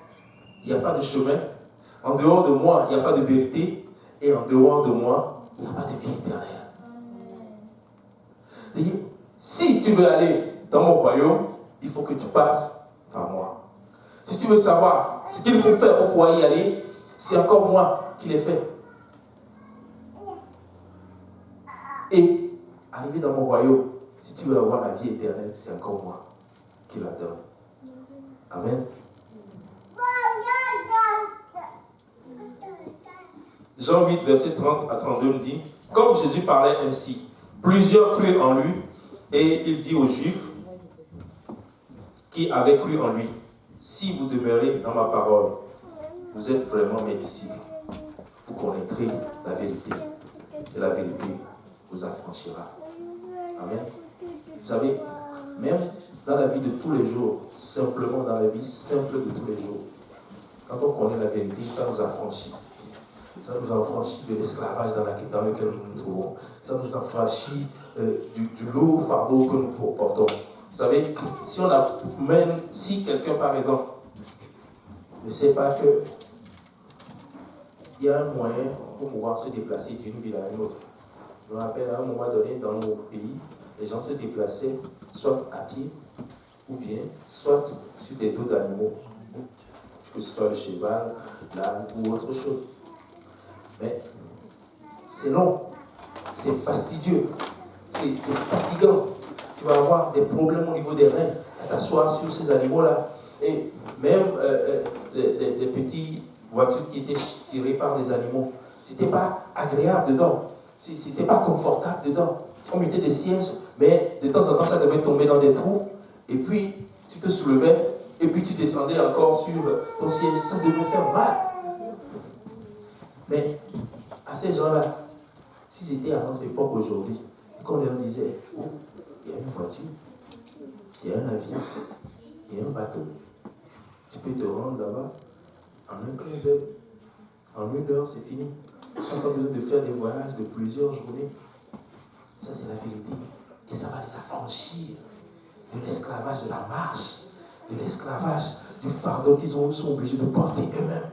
il n'y a pas de chemin. En dehors de moi, il n'y a pas de vérité. Et en dehors de moi, il n'y a pas de vie éternelle. C'est-à-dire, si tu veux aller dans mon royaume, il faut que tu passes par moi. Si tu veux savoir ce qu'il faut faire pour pouvoir y aller, c'est encore moi qui l'ai fait. Et arriver dans mon royaume, si tu veux avoir la vie éternelle, c'est encore moi qui la donne. Amen. Jean 8, verset 30 à 32 nous dit, comme Jésus parlait ainsi, plusieurs crurent en lui, et il dit aux Juifs qui avaient cru en lui, si vous demeurez dans ma parole, vous êtes vraiment mes disciples. Vous connaîtrez la vérité, et la vérité vous affranchira. Amen. Vous savez, même dans la vie de tous les jours, simplement dans la vie simple de tous les jours, quand on connaît la vérité, ça nous affranchit. Ça nous affranchit de l'esclavage dans lequel nous nous trouvons. Ça nous affranchit du lourd fardeau que nous portons. Vous savez, même si quelqu'un, par exemple, ne sait pas que il y a un moyen pour pouvoir se déplacer d'une ville à une autre. Je me rappelle, à un moment donné, dans nos pays, les gens se déplaçaient soit à pied, ou bien soit sur des dos d'animaux, que ce soit le cheval, l'âne ou autre chose. Mais c'est long, c'est fastidieux, c'est fatigant. Tu vas avoir des problèmes au niveau des reins à t'asseoir sur ces animaux-là. Et même les petites voitures qui étaient tirées par des animaux, c'était pas agréable dedans, c'était pas confortable dedans. On mettait des sièges, mais de temps en temps ça devait tomber dans des trous, et puis tu te soulevais, et puis tu descendais encore sur ton siège, ça devait faire mal. Mais à ces gens-là, s'ils étaient à notre époque aujourd'hui, et qu'on leur disait, oh, il y a une voiture, il y a un avion, il y a un bateau, tu peux te rendre là-bas en un clin d'œil, en 1 heure, c'est fini. Tu n'as pas besoin de faire des voyages de plusieurs journées. Ça, c'est la vérité. Et ça va les affranchir de l'esclavage de la marche, de l'esclavage du fardeau qu'ils sont obligés de porter eux-mêmes.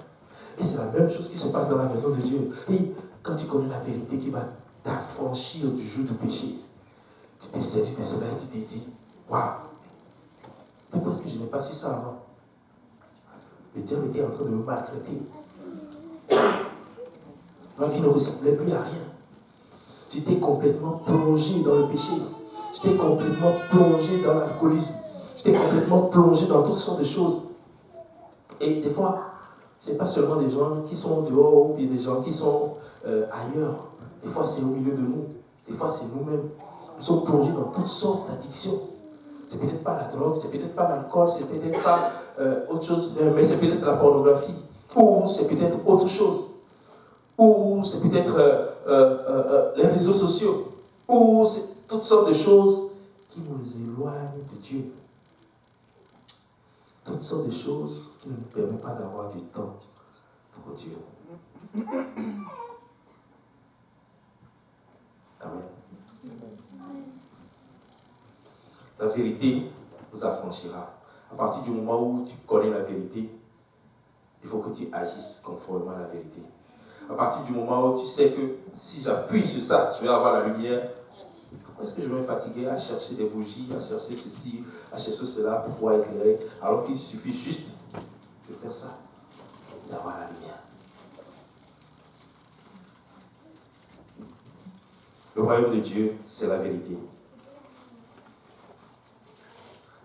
Et c'est la même chose qui se passe dans la maison de Dieu. Et quand tu connais la vérité qui va t'affranchir du joug du péché, tu te saisis de cela et tu te dis, waouh, pourquoi est-ce que je n'ai pas su ça avant? Le diable était en train de me maltraiter. Ma vie ne ressemblait plus à rien. J'étais complètement plongé dans le péché. J'étais complètement plongé dans l'alcoolisme. J'étais complètement plongé dans toutes sortes de choses. Et des fois, ce n'est pas seulement des gens qui sont dehors ou bien des gens qui sont ailleurs. Des fois, c'est au milieu de nous. Des fois, c'est nous-mêmes. Nous sommes plongés dans toutes sortes d'addictions. C'est peut-être pas la drogue, c'est peut-être pas l'alcool, c'est peut-être pas autre chose, mais c'est peut-être la pornographie. Ou c'est peut-être autre chose. Ou c'est peut-être les réseaux sociaux. Ou c'est toutes sortes de choses qui nous éloignent de Dieu. Toutes sortes de choses qui ne nous permettent pas d'avoir du temps pour Dieu. Amen. La vérité nous affranchira. À partir du moment où tu connais la vérité, il faut que tu agisses conformément à la vérité. À partir du moment où tu sais que si j'appuie sur ça, je vais avoir la lumière, pourquoi est-ce que je vais me fatiguer à chercher des bougies, à chercher ceci, à chercher cela pour pouvoir éclairer, alors qu'il suffit juste de faire ça, d'avoir la lumière. Le royaume de Dieu, c'est la vérité.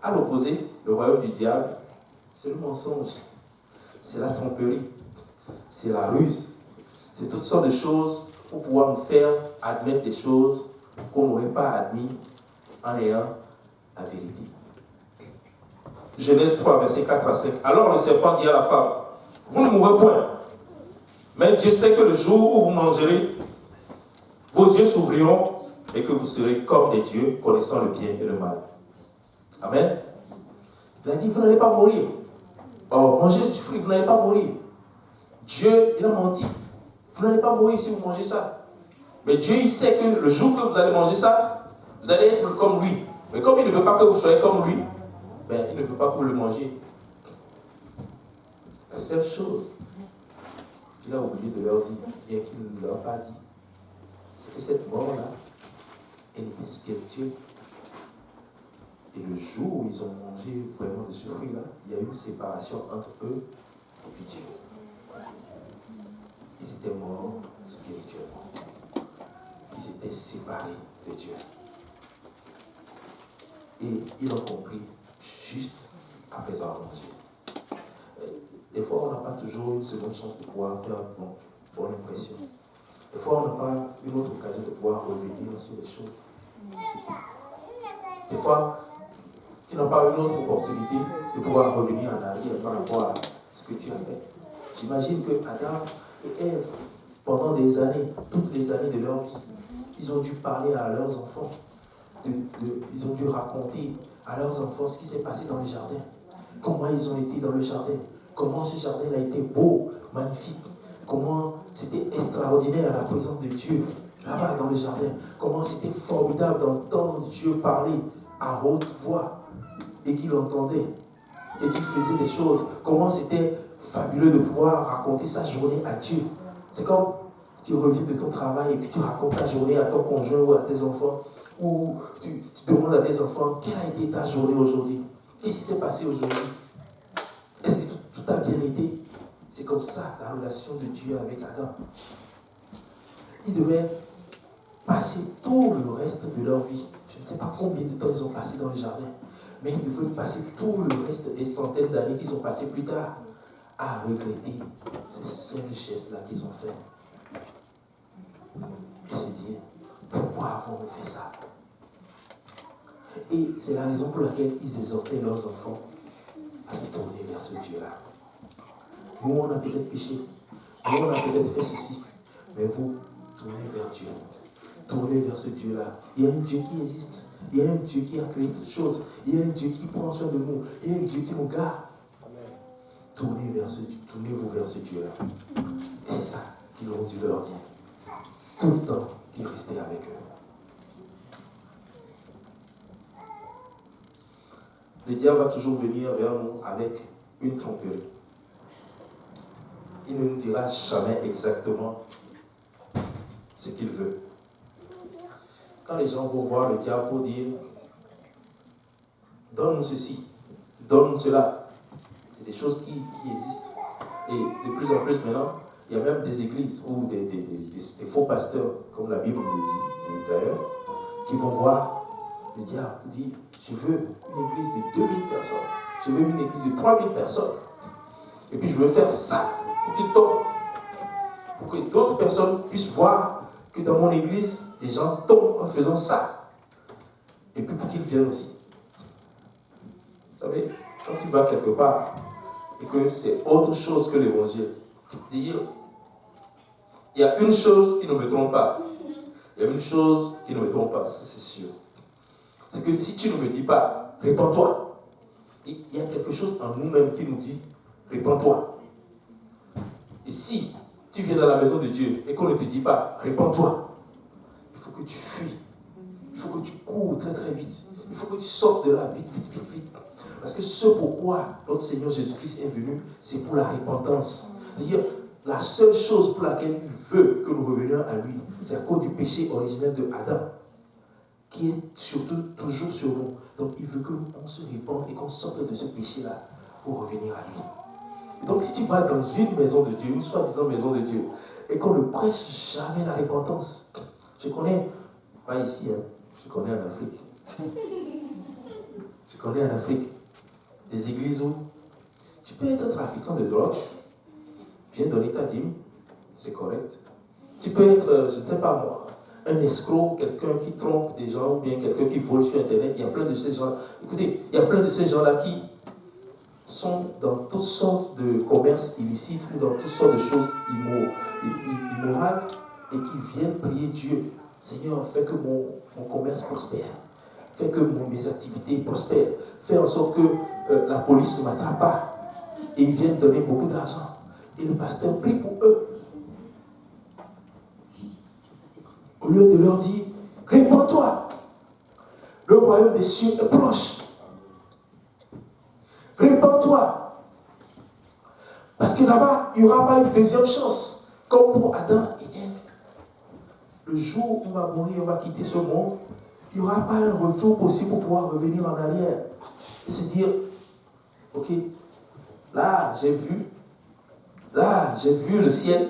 À l'opposé, le royaume du diable, c'est le mensonge, c'est la tromperie, c'est la ruse, c'est toutes sortes de choses pour pouvoir nous faire admettre des choses qu'on n'aurait pas admis en ayant la vérité. Genèse 3, verset 4 à 5. Alors le serpent dit à la femme, vous ne mourrez point, mais Dieu sait que le jour où vous mangerez, vos yeux s'ouvriront et que vous serez comme des dieux, connaissant le bien et le mal. Amen. Il a dit, vous n'allez pas mourir. Oh, mangez du fruit, vous n'allez pas mourir. Dieu, il a menti. Vous n'allez pas mourir si vous mangez ça. Mais Dieu, il sait que le jour que vous allez manger ça, vous allez être comme lui. Mais comme il ne veut pas que vous soyez comme lui, ben, il ne veut pas que vous le mangiez. La seule chose qu'il a oublié de leur dire, bien qu'il ne leur a pas dit, c'est que cette mort-là, elle était spirituelle. Et le jour où ils ont mangé vraiment de ce fruit-là, il y a eu une séparation entre eux et puis Dieu. Ils étaient morts spirituellement. Ils étaient séparés de Dieu. Et ils l'ont compris juste après avoir mangé. Des fois, on n'a pas toujours une seconde chance de pouvoir faire bonne impression. Des fois, on n'a pas une autre occasion de pouvoir revenir sur les choses. Des fois, tu n'as pas une autre opportunité de pouvoir revenir en arrière par rapport à ce que tu as fait. J'imagine que Adam et Ève, pendant des années, toutes les années de leur vie, ils ont dû parler à leurs enfants. Ils ont dû raconter à leurs enfants ce qui s'est passé dans le jardin. Comment ils ont été dans le jardin. Comment ce jardin a été beau, magnifique. Comment c'était extraordinaire la présence de Dieu là-bas dans le jardin. Comment c'était formidable d'entendre Dieu parler à haute voix et qu'il entendait et qu'il faisait des choses. Comment c'était fabuleux de pouvoir raconter sa journée à Dieu. C'est comme tu reviens de ton travail et puis tu racontes ta journée à ton conjoint ou à tes enfants, ou tu demandes à tes enfants quelle a été ta journée aujourd'hui. Qu'est-ce qui s'est passé aujourd'hui? Est-ce que tout a bien été? C'est comme ça la relation de Dieu avec Adam. Ils devaient passer tout le reste de leur vie. Je ne sais pas combien de temps ils ont passé dans le jardin, mais ils devaient passer tout le reste des centaines d'années qu'ils ont passé plus tard à regretter ce seul geste-là qu'ils ont fait. Et se dire, pourquoi avons-nous fait ça? Et c'est la raison pour laquelle ils exhortaient leurs enfants à se tourner vers ce Dieu-là. Nous, on a peut-être péché. Nous, on a peut-être fait ceci. Mais vous, tournez vers Dieu. Tournez vers ce Dieu-là. Il y a un Dieu qui existe. Il y a un Dieu qui a créé toutes choses. Il y a un Dieu qui prend soin de nous. Il y a un Dieu qui nous garde. Tournez-vous vers ce Dieu-là. Et c'est ça qu'ils ont dû leur dire. Tout le temps qu'ils restaient avec eux. Le diable va toujours venir vers nous avec une tromperie. Il ne nous dira jamais exactement ce qu'il veut. Quand les gens vont voir le diable pour dire « donne-nous ceci, donne-nous cela », c'est des choses qui existent. Et de plus en plus maintenant, il y a même des églises ou des faux pasteurs, comme la Bible le dit d'ailleurs, qui vont voir le diable dire « je veux une église de 2000 personnes, je veux une église de 3000 personnes, et puis je veux faire ça pour qu'il tombe, pour que d'autres personnes puissent voir que dans mon église, des gens tombent en faisant ça, et puis pour qu'ils viennent aussi. » Vous savez, quand tu vas quelque part, et que c'est autre chose que l'évangile, c'est-à-dire, il y a une chose qui ne me trompe pas, il y a une chose qui ne me trompe pas, c'est sûr. C'est que si tu ne me dis pas, répands-toi. Il y a quelque chose en nous-mêmes qui nous dit, répands-toi. Et si tu viens dans la maison de Dieu et qu'on ne te dit pas, répands-toi, il faut que tu fuis. Il faut que tu cours très très vite. Il faut que tu sortes de là vite. Parce que ce pourquoi notre Seigneur Jésus-Christ est venu, c'est pour la repentance. C'est-à-dire, la seule chose pour laquelle il veut que nous revenions à lui, c'est à cause du péché originel de Adam, qui est surtout toujours sur nous. Donc il veut que on se répande et qu'on sorte de ce péché-là pour revenir à lui. Et donc si tu vas dans une maison de Dieu, une soi-disant maison de Dieu, et qu'on ne prêche jamais la repentance, je connais, pas ici, hein, je connais en Afrique. Je connais en Afrique des églises où tu peux être trafiquant de drogue, viens donner ta dîme, c'est correct. Tu peux être, je ne sais pas moi, un escroc, quelqu'un qui trompe des gens, ou bien quelqu'un qui vole sur Internet. Il y a plein de ces gens. Écoutez, il y a plein de ces gens-là qui sont dans toutes sortes de commerces illicites ou dans toutes sortes de choses immorales et qui viennent prier Dieu. Seigneur, fais que mon commerce prospère. Fais que mes activités prospèrent. Fais en sorte que la police ne m'attrape pas. Et ils viennent donner beaucoup d'argent. Et le pasteur prie pour eux. Au lieu de leur dire, répands-toi. Le royaume des cieux est proche. Répands-toi. Parce que là-bas, il n'y aura pas une deuxième chance. Comme pour Adam et Ève. Le jour où on va mourir, on va quitter ce monde, il n'y aura pas un retour possible pour pouvoir revenir en arrière et se dire, ok, là j'ai vu le ciel,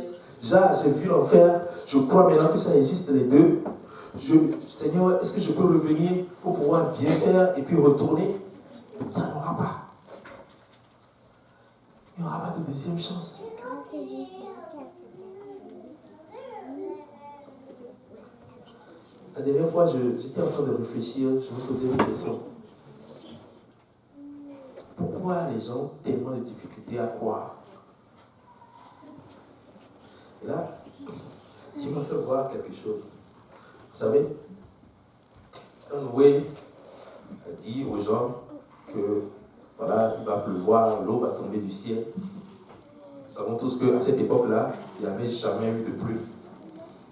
là j'ai vu l'enfer, je crois maintenant que ça existe les deux. Seigneur, est-ce que je peux revenir pour pouvoir bien faire et puis retourner? Il n'y en aura pas. Il n'y aura pas de deuxième chance. La dernière fois, j'étais en train de réfléchir, je me posais une question. Pourquoi les gens ont tellement de difficultés à croire? Et là, tu m'as fait voir quelque chose. Vous savez, quand Noé a dit aux gens que voilà, il va pleuvoir, l'eau va tomber du ciel, nous savons tous qu'à cette époque-là, il n'y avait jamais eu de pluie.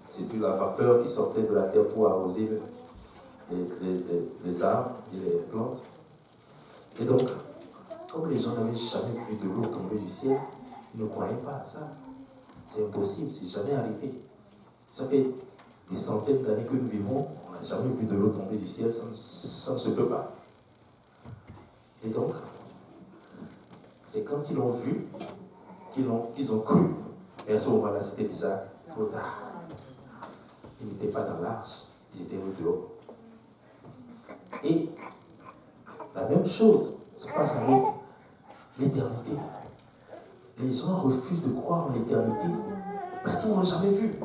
C'était la vapeur qui sortait de la terre pour arroser les arbres et les plantes. Et donc, comme les gens n'avaient jamais vu de l'eau tomber du ciel, ils ne croyaient pas à ça. C'est impossible, c'est jamais arrivé. Ça fait des centaines d'années que nous vivons, on n'a jamais vu de l'eau tomber du ciel, ça ne se peut pas. Et donc, c'est quand ils l'ont vu qu'ils ont cru. Et à ce moment-là, c'était déjà trop tard. Ils n'étaient pas dans l'arche, ils étaient au dehors. Et la même chose se passe avec l'éternité. Les gens refusent de croire en l'éternité parce qu'ils n'ont jamais vu.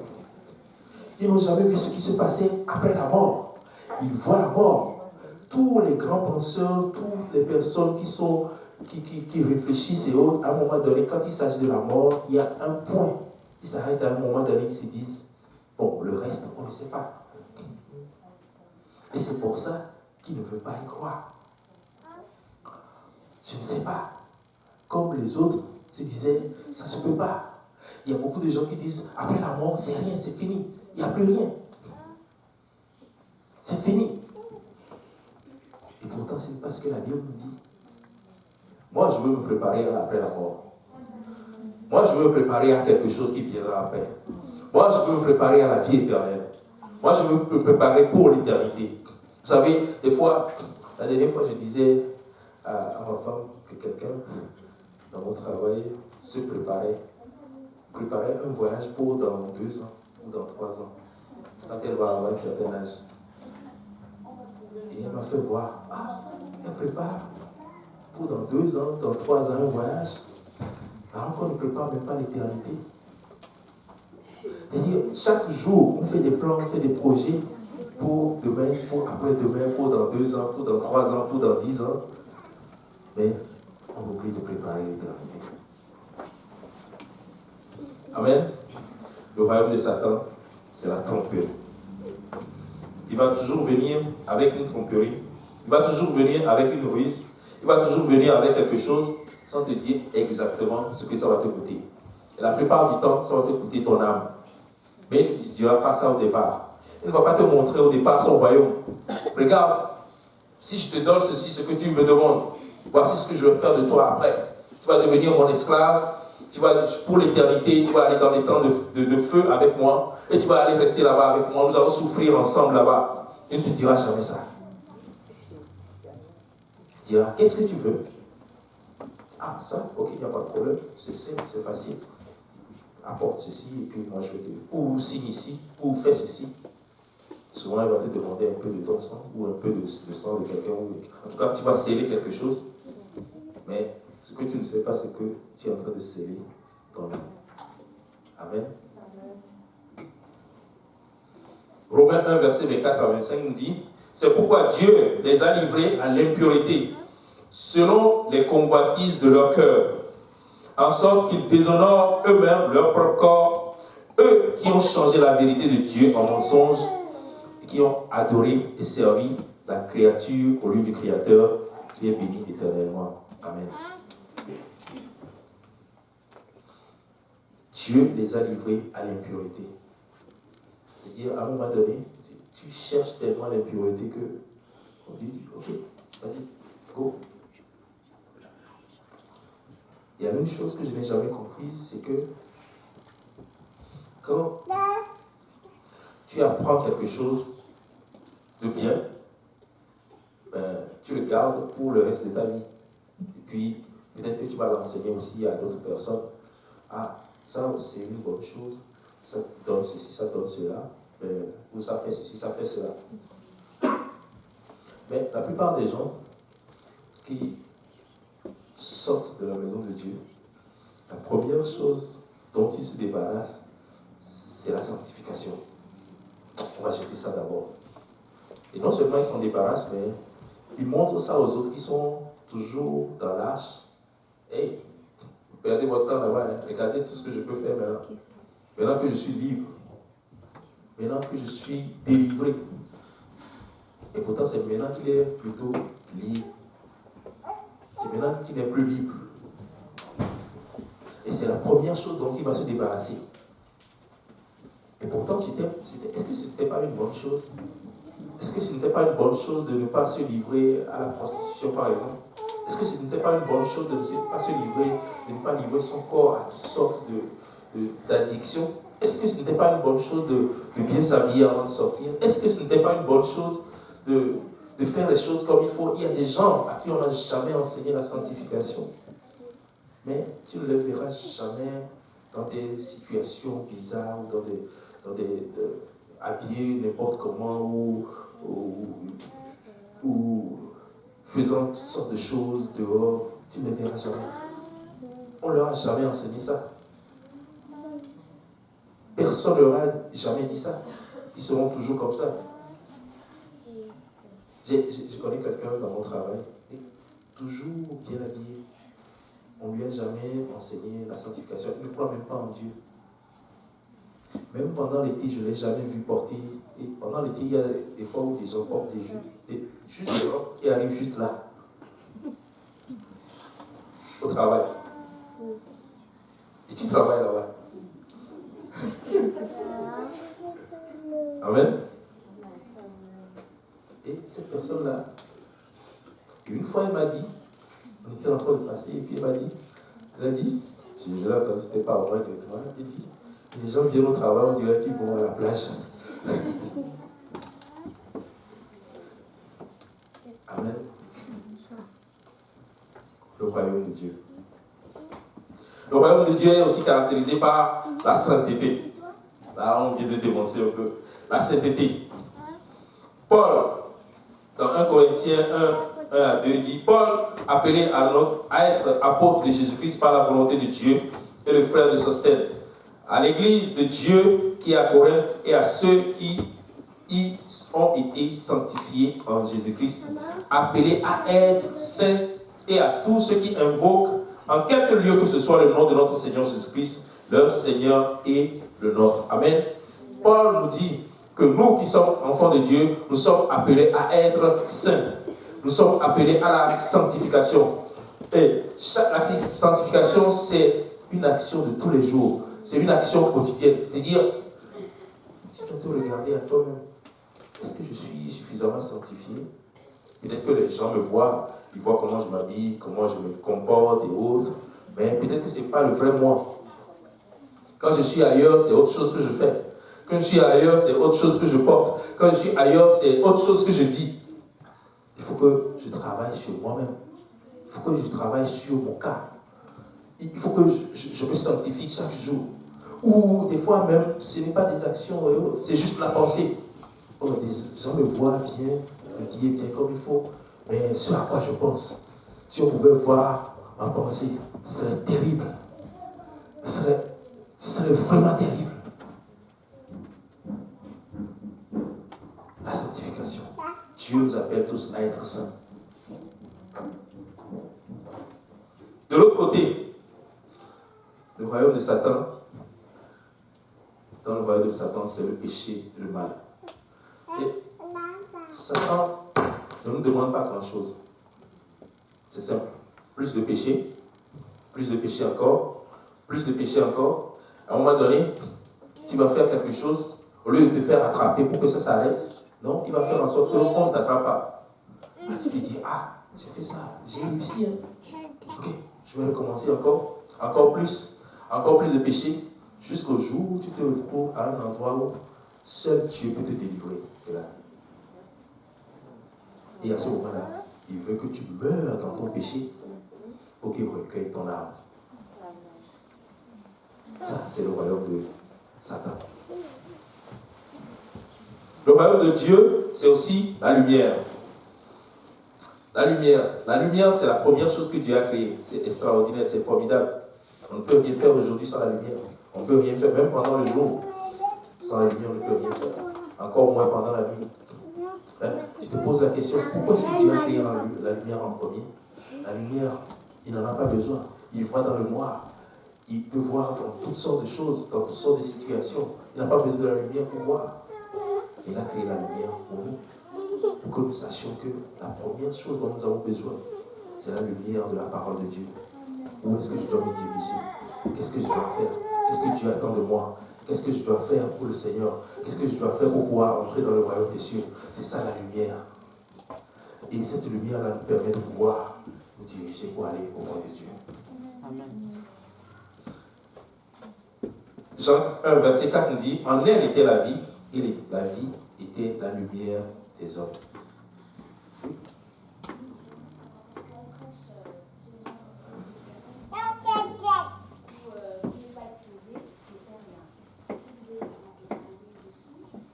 Ils n'ont jamais vu ce qui se passait après la mort. Ils voient la mort. Tous les grands penseurs, toutes les personnes qui réfléchissent et autres, à un moment donné, quand il s'agit de la mort, il y a un point. Ils s'arrêtent à un moment donné, ils se disent, bon, le reste, on ne sait pas. Et c'est pour ça qu'ils ne veulent pas y croire. Je ne sais pas. Comme les autres se disaient, ça ne se peut pas. Il y a beaucoup de gens qui disent, après la mort, c'est rien, c'est fini. Il n'y a plus rien. C'est fini. Et pourtant, ce n'est pas ce que la Bible nous dit. Moi, je veux me préparer à après la mort. Moi, je veux me préparer à quelque chose qui viendra après. Moi, je veux me préparer à la vie éternelle. Moi, je veux me préparer pour l'éternité. Vous savez, des fois, la dernière fois, je disais à ma femme que quelqu'un, dans mon travail, se préparait un voyage pour dans 2 ans ou dans 3 ans, quand elle va avoir un certain âge. Et elle m'a fait voir, elle prépare pour dans 2 ans, dans 3 ans, un voyage, alors qu'on ne prépare même pas l'éternité. C'est-à-dire, chaque jour, on fait des plans, on fait des projets pour demain, pour après-demain, pour dans 2 ans, pour dans 3 ans, pour dans 10 ans. Mais on oublie de préparer l'éternité. Amen. Le royaume de Satan, c'est la tromperie. Il va toujours venir avec une tromperie. Il va toujours venir avec une ruse. Il va toujours venir avec quelque chose sans te dire exactement ce que ça va te coûter. Et la plupart du temps, ça va te coûter ton âme. Mais il ne dira pas ça au départ. Il ne va pas te montrer au départ son royaume. Regarde, si je te donne ceci, ce que tu me demandes, voici ce que je vais faire de toi après. Tu vas devenir mon esclave. Tu vas, pour l'éternité, tu vas aller dans les temps de feu avec moi. Et tu vas aller rester là-bas avec moi. Nous allons souffrir ensemble là-bas. Il ne te dira jamais ça. Il dira, qu'est-ce que tu veux? Ah, ça, ok, il n'y a pas de problème. C'est simple, c'est facile. Apporte ceci et puis moi je vais te... Ou signe ici, ou fais ceci. Souvent, il va te demander un peu de ton sang, ou un peu de sang de quelqu'un. En tout cas, tu vas sceller quelque chose. Mais ce que tu ne sais pas, c'est que tu es en train de sceller ton vie. Amen. Romains 1, verset 24 à 25 nous dit, c'est pourquoi Dieu les a livrés à l'impureté, selon les convoitises de leur cœur, en sorte qu'ils déshonorent eux-mêmes leur propre corps, eux qui ont changé la vérité de Dieu en mensonge, et qui ont adoré et servi la créature au lieu du Créateur, qui est béni éternellement. Amen. Dieu les a livrés à l'impureté. C'est-à-dire, à un moment donné, tu cherches tellement l'impureté que on te dit, ok, vas-y, go. Il y a une chose que je n'ai jamais comprise, c'est que quand tu apprends quelque chose de bien, tu le gardes pour le reste de ta vie. Et puis, peut-être que tu vas l'enseigner aussi à d'autres personnes. Ah, ça c'est une bonne chose, ça donne ceci, ça donne cela, ou ça fait ceci, ça fait cela. Mais la plupart des gens qui sortent de la maison de Dieu, la première chose dont ils se débarrassent, c'est la sanctification. On va jeter ça d'abord. Et non seulement ils s'en débarrassent, mais ils montrent ça aux autres qui sont toujours dans l'arche. Hey, perdez votre temps là-bas, hein. Regardez tout ce que je peux faire maintenant. Maintenant que je suis libre, maintenant que je suis délivré. Et pourtant, c'est maintenant qu'il est plutôt libre. C'est maintenant qu'il n'est plus libre. Et c'est la première chose dont il va se débarrasser. Et pourtant, est-ce que ce n'était pas une bonne chose? Est-ce que ce n'était pas une bonne chose de ne pas se livrer à la prostitution, par exemple? Est-ce que ce n'était pas une bonne chose de ne pas se livrer, de ne pas livrer son corps à toutes sortes d'addictions? Est-ce que ce n'était pas une bonne chose de bien s'habiller avant de sortir? Est-ce que ce n'était pas une bonne chose de faire les choses comme il faut? Il y a des gens à qui on n'a jamais enseigné la sanctification. Mais tu ne les verras jamais dans des situations bizarres ou habillés n'importe comment ou faisant toutes sortes de choses dehors. Tu ne les verras jamais. On ne leur a jamais enseigné ça. Personne ne leur a jamais dit ça. Ils seront toujours comme ça. Je connais quelqu'un dans mon travail, toujours bien habillé. On ne lui a jamais enseigné la sanctification. Il ne croit même pas en Dieu. Même pendant l'été, je ne l'ai jamais vu porter. Et pendant l'été, il y a des fois où des gens portent des robes qui arrivent juste là. Au travail. Et tu travailles là-bas. Amen. Et cette personne-là, une fois elle m'a dit, on était en train de passer, et puis elle a dit, je l'ai entendu, c'était pas moi directement, elle a dit, les gens viennent au travail, on dirait qu'ils vont à la plage. Amen. Le royaume de Dieu. Le royaume de Dieu est aussi caractérisé par la sainteté. Là, on vient de dénoncer un peu la sainteté. Paul, dans 1 Corinthiens 1 à 2, dit, Paul, appelé à être apôtre de Jésus-Christ par la volonté de Dieu, et le frère de Sosthène, à l'église de Dieu qui est à Corinthe et à ceux qui y ont été sanctifiés en Jésus-Christ, appelés à être saints, et à tous ceux qui invoquent en quelque lieu que ce soit le nom de notre Seigneur Jésus-Christ, leur Seigneur et le nôtre. Amen. Paul nous dit que nous qui sommes enfants de Dieu, nous sommes appelés à être saints. Nous sommes appelés à la sanctification. Et la sanctification, c'est une action de tous les jours. C'est une action quotidienne. C'est-à-dire, tu dois te regarder à toi-même. Est-ce que je suis suffisamment sanctifié? Peut-être que les gens me voient, ils voient comment je m'habille, comment je me comporte et autres. Mais peut-être que ce n'est pas le vrai moi. Quand je suis ailleurs, c'est autre chose que je fais. Quand je suis ailleurs, c'est autre chose que je porte. Quand je suis ailleurs, c'est autre chose que je dis. Il faut que je travaille sur moi-même. Il faut que je travaille sur mon cas. Il faut que je me sanctifie chaque jour. Ou des fois même, ce n'est pas des actions, c'est juste la pensée. Oh, des gens me voient bien, habillé bien comme il faut. Mais ce à quoi je pense, si on pouvait voir ma pensée, ce serait terrible. Ce serait vraiment terrible. La sanctification. Dieu nous appelle tous à être saints. De l'autre côté, le royaume de Satan, dans le royaume de Satan, c'est le péché et le mal. Et Satan ne nous demande pas grand-chose. C'est simple. Plus de péché encore, plus de péché encore. À un moment donné, tu vas faire quelque chose, au lieu de te faire attraper pour que ça s'arrête, non, il va faire en sorte qu'on ne t'attrape pas. Tu te dis, j'ai fait ça, j'ai réussi. Ok, je vais recommencer encore plus de péché, jusqu'au jour où tu te retrouves à un endroit où seul Dieu peut te délivrer de là. Et à ce moment-là, il veut que tu meurs dans ton péché pour qu'il recueille ton âme. Ça, c'est le royaume de Satan. Le royaume de Dieu, c'est aussi la lumière. La lumière, c'est la première chose que Dieu a créée. C'est extraordinaire, c'est formidable. On ne peut rien faire aujourd'hui sans la lumière. On ne peut rien faire, même pendant le jour. Sans la lumière, on ne peut rien faire. Encore moins pendant la nuit. Hein? Tu te poses la question, pourquoi est-ce que Dieu a créé la lumière en premier? La lumière, il n'en a pas besoin. Il voit dans le noir. Il peut voir dans toutes sortes de choses, dans toutes sortes de situations. Il n'a pas besoin de la lumière pour voir. Il a créé la lumière pour nous. Pour que nous sachions que la première chose dont nous avons besoin, c'est la lumière de la parole de Dieu. Où est-ce que je dois me diriger? Qu'est-ce que je dois faire? Qu'est-ce que Dieu attend de moi? Qu'est-ce que je dois faire pour le Seigneur? Qu'est-ce que je dois faire pour pouvoir entrer dans le royaume des cieux? C'est ça la lumière. Et cette lumière-là nous permet de pouvoir nous diriger pour aller au royaume de Dieu. Amen. Jean 1, verset 4 nous dit, en elle était la vie, et la vie était la lumière des hommes.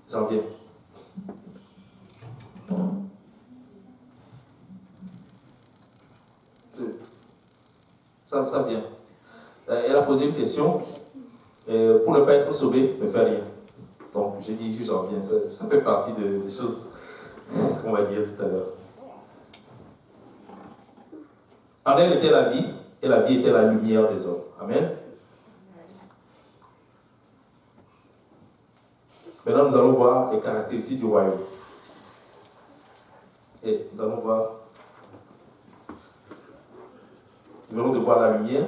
J'en viens. Ça vient. Elle a posé une question. Pour ne pas être sauvé, ne fais rien. Donc, j'ai dit, j'en viens. Ça fait partie des choses qu'on va dire tout à l'heure. En elle était la vie, et la vie était la lumière des hommes. Amen. Maintenant, nous allons voir les caractéristiques du royaume. Et nous allons voir. Nous allons devoir la lumière.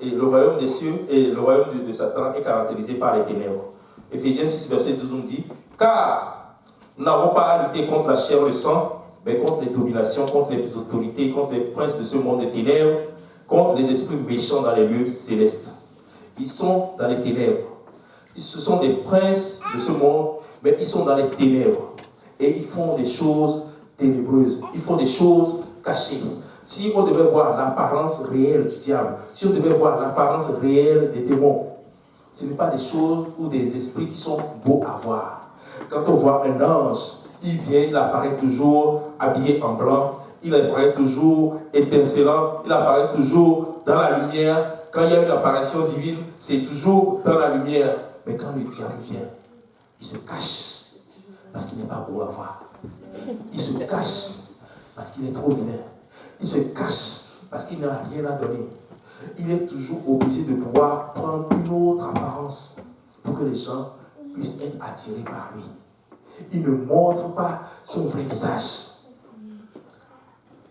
Et le royaume des cieux et le royaume de Satan est caractérisé par les ténèbres. Éphésiens 6, verset 12 nous dit, car nous n'avons pas à lutter contre la chair et le sang, mais contre les dominations, contre les autorités, contre les princes de ce monde des ténèbres, contre les esprits méchants dans les lieux célestes. Ils sont dans les ténèbres. Ce sont des princes de ce monde, mais ils sont dans les ténèbres. Et ils font des choses ténébreuses. Ils font des choses cachées. Si on devait voir l'apparence réelle du diable, si on devait voir l'apparence réelle des démons, ce n'est pas des choses ou des esprits qui sont beaux à voir. Quand on voit un ange, il vient, il apparaît toujours habillé en blanc, il apparaît toujours étincelant, il apparaît toujours dans la lumière. Quand il y a une apparition divine, c'est toujours dans la lumière. Mais quand le diable vient, il se cache parce qu'il n'est pas beau à voir. Il se cache parce qu'il est trop vilain. Il se cache parce qu'il n'a rien à donner. Il est toujours obligé de pouvoir prendre une autre apparence pour que les gens puissent être attirés par lui. Il ne montre pas son vrai visage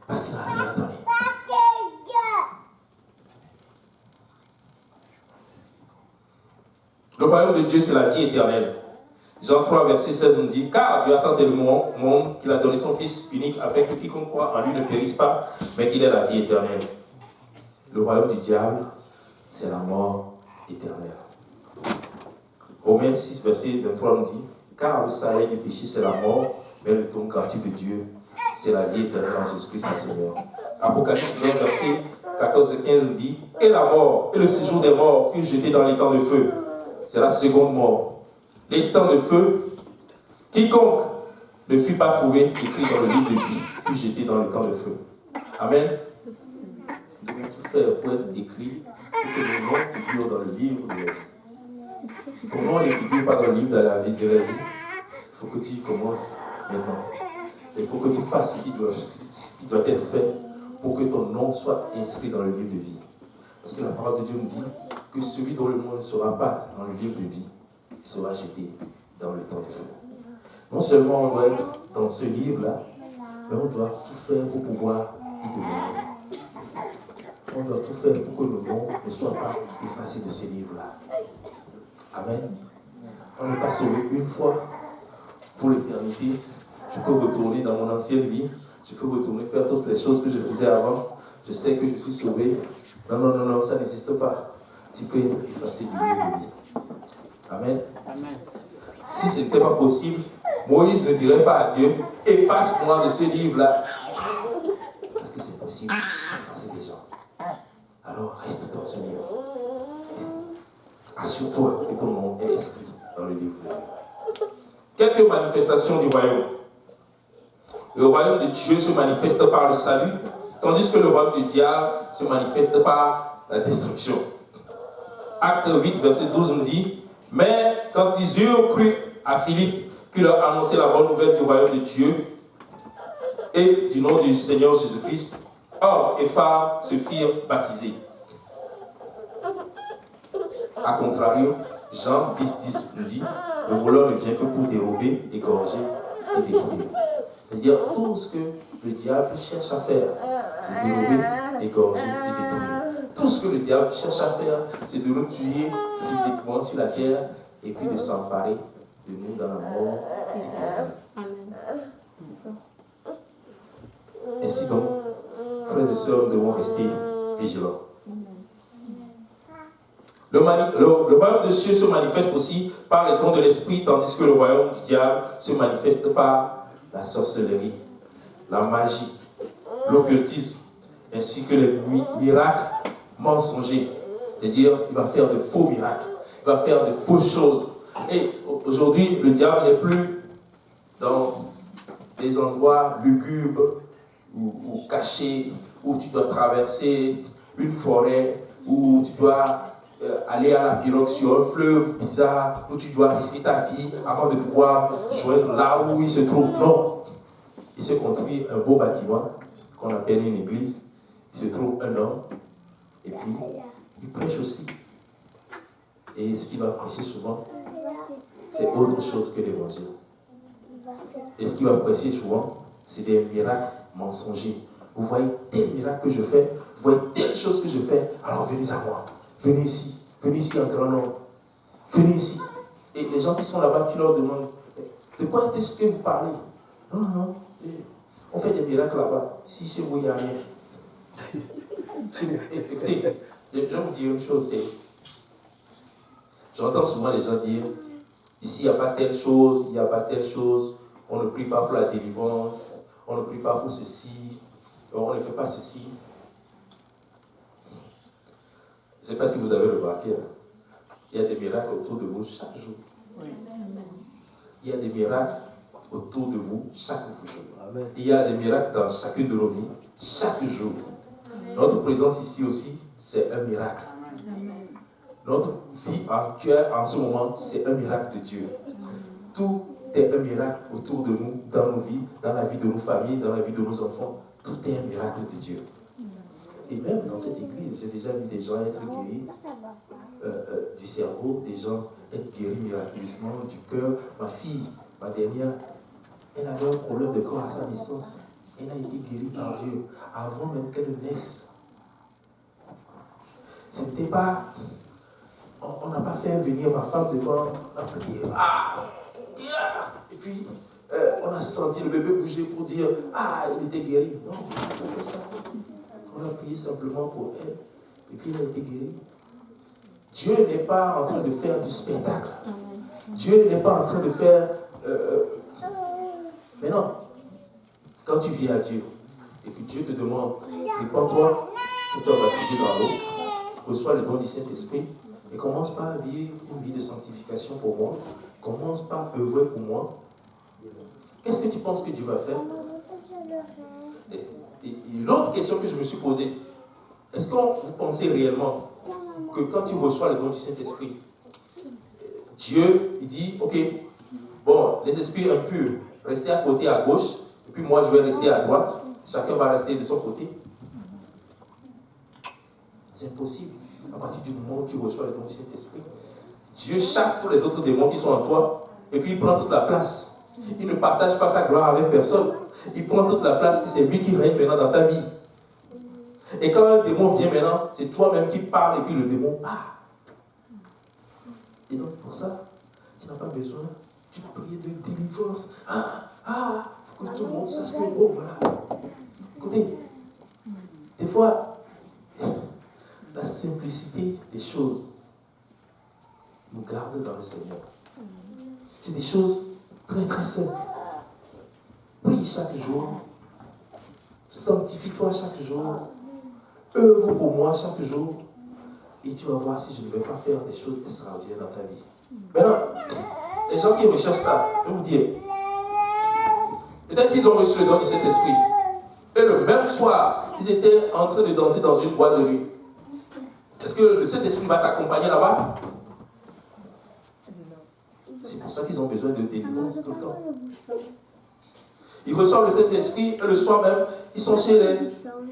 parce qu'il n'a rien à donner. Le royaume de Dieu, c'est la vie éternelle. Jean 3, verset 16 nous dit, car Dieu a tant aimé le monde qu'il a donné son Fils unique afin que quiconque croit en lui ne périsse pas, mais qu'il ait la vie éternelle. Le royaume du diable, c'est la mort éternelle. Romains 6, verset 23 nous dit, car le salaire du péché, c'est la mort, mais le don gratuit de Dieu, c'est la vie éternelle en Jésus-Christ, le Seigneur. Apocalypse 9, verset 14 et 15 nous dit, et la mort, et le séjour des morts furent jetés dans les temps de feu. C'est la seconde mort. Les temps de feu, quiconque ne fut pas trouvé écrit dans le livre de vie fut jeté dans le temps de feu. Amen. Nous devons tout faire pour être écrit, pour que nos noms figurent dans le livre de la vie. Si ton nom ne figure pas dans le livre de la vie, il faut que tu commences maintenant. Il faut que tu fasses ce qui doit être fait pour que ton nom soit inscrit dans le livre de vie. Parce que la parole de Dieu nous dit que celui dont le nom ne sera pas dans le livre de vie, il sera jeté dans le temps de feu. Non seulement on doit être dans ce livre-là, mais on doit tout faire pour pouvoir y demeurer. On doit tout faire pour que le nom ne soit pas effacé de ce livre-là. Amen. On n'est pas sauvé une fois pour l'éternité. Je peux retourner dans mon ancienne vie. Je peux retourner faire toutes les choses que je faisais avant. Je sais que je suis sauvé. Non, ça n'existe pas. Tu peux être effacé du livre de vie. Amen. Amen. Si ce n'était pas possible, Moïse ne dirait pas à Dieu, efface-moi de ce livre-là. Parce que c'est possible d'effacer des gens. Alors reste dans ce livre. Assure-toi que ton nom est inscrit dans le livre. Quelques manifestations du royaume. Le royaume de Dieu se manifeste par le salut, tandis que le royaume du diable se manifeste par la destruction. Acte 8, verset 12 nous dit, mais quand ils eurent cru à Philippe, qui leur annonçait la bonne nouvelle du royaume de Dieu et du nom du Seigneur Jésus-Christ, hommes et femmes se firent baptiser. A contrario, Jean 10 nous dit, le voleur ne vient que pour dérober, égorger et détruire. C'est-à-dire tout ce que le diable cherche à faire, c'est dérober, égorger et détruire. Tout ce que le diable cherche à faire, c'est de nous tuer physiquement sur la terre et puis de s'emparer de nous dans la mort. Ainsi donc, frères et sœurs, nous devons rester vigilants. Le royaume de Dieu se manifeste aussi par les dons de l'esprit, tandis que le royaume du diable se manifeste par la sorcellerie, la magie, l'occultisme, ainsi que les miracles mensongers. C'est-à-dire, il va faire de faux miracles, il va faire de fausses choses. Et aujourd'hui, le diable n'est plus dans des endroits lugubres ou cachés, où tu dois traverser une forêt, où tu dois aller à la pirogue sur un fleuve bizarre, où tu dois risquer ta vie avant de pouvoir joindre là où il se trouve. Non. Il se construit un beau bâtiment qu'on appelle une église. Il se trouve un homme et puis il prêche aussi. Et ce qu'il va prêcher souvent, c'est autre chose que l'évangile. Et ce qu'il va prêcher souvent, c'est des miracles mensongers. Vous voyez tel miracle que je fais, vous voyez telle chose que je fais, alors venez à moi. Venez ici en grand nombre. Venez ici. Et les gens qui sont là-bas, tu leur demandes, de quoi est-ce que vous parlez? Non. On fait des miracles là-bas. Si chez vous, il n'y a rien. Écoutez, je vais vous dire une chose, c'est... J'entends souvent les gens dire, ici, il n'y a pas telle chose, il n'y a pas telle chose, on ne prie pas pour la délivrance, on ne prie pas pour ceci, on ne fait pas ceci. Je ne sais pas si vous avez remarqué, il y a des miracles autour de vous chaque jour. Il y a des miracles autour de vous chaque jour. Il y a des miracles dans chacune de nos vies chaque jour. Notre présence ici aussi, c'est un miracle. Notre vie actuelle en ce moment, c'est un miracle de Dieu. Tout est un miracle autour de nous, dans nos vies, dans la vie de nos familles, dans la vie de nos enfants. Tout est un miracle de Dieu. Et même dans cette église, j'ai déjà vu des gens être guéris du cerveau, des gens être guéris miraculeusement du cœur. Ma fille, ma dernière, elle avait un problème de corps à sa naissance. Elle a été guérie par Dieu avant même qu'elle naisse. Ce n'était pas... On n'a pas fait venir ma femme devant la prière. Et puis, on a senti le bébé bouger pour dire, il était guéri. Non, on n'a pas fait ça. On a prié simplement pour elle. Et puis, elle a été guérie. Dieu n'est pas en train de faire du spectacle. Dieu n'est pas en train de faire... Mais non. Quand tu viens à Dieu, et que Dieu te demande, répands-toi, tu dois baptiser dans l'eau, reçois le don du Saint-Esprit, et commence par vivre une vie de sanctification pour moi. Commence par œuvrer pour moi. Qu'est-ce que tu penses que Dieu va faire? Et l'autre question que je me suis posée, est-ce que vous pensez réellement que quand tu reçois le don du Saint-Esprit, Dieu, il dit, ok, bon, les esprits impurs, restez à côté, à gauche, et puis moi je vais rester à droite, chacun va rester de son côté. C'est impossible. À partir du moment où tu reçois le don du Saint-Esprit, Dieu chasse tous les autres démons qui sont en toi, et puis il prend toute la place. Il ne partage pas sa gloire avec personne. Il prend toute la place, et c'est lui qui règne maintenant dans ta vie. Et quand un démon vient maintenant, c'est toi-même qui parles, et puis le démon part. Et donc pour ça, tu n'as pas besoin d'une prière de délivrance. Il faut que tout le monde sache que, voilà. Écoutez, des fois, la simplicité des choses nous garde dans le Seigneur. C'est des choses Très très simple. Prie chaque jour. Sanctifie-toi chaque jour. Œuvre pour moi chaque jour. Et tu vas voir si je ne vais pas faire des choses extraordinaires dans ta vie. Maintenant, les gens qui recherchent ça, je vais vous dire, peut-être qu'ils ont reçu le don du Saint-Esprit. Et le même soir, ils étaient en train de danser dans une boîte de nuit. Est-ce que le Saint-Esprit va t'accompagner là-bas? C'est pour ça qu'ils ont besoin de délivrance tout le temps. Ils reçoivent le Saint-Esprit et le soir même, ils sont chez les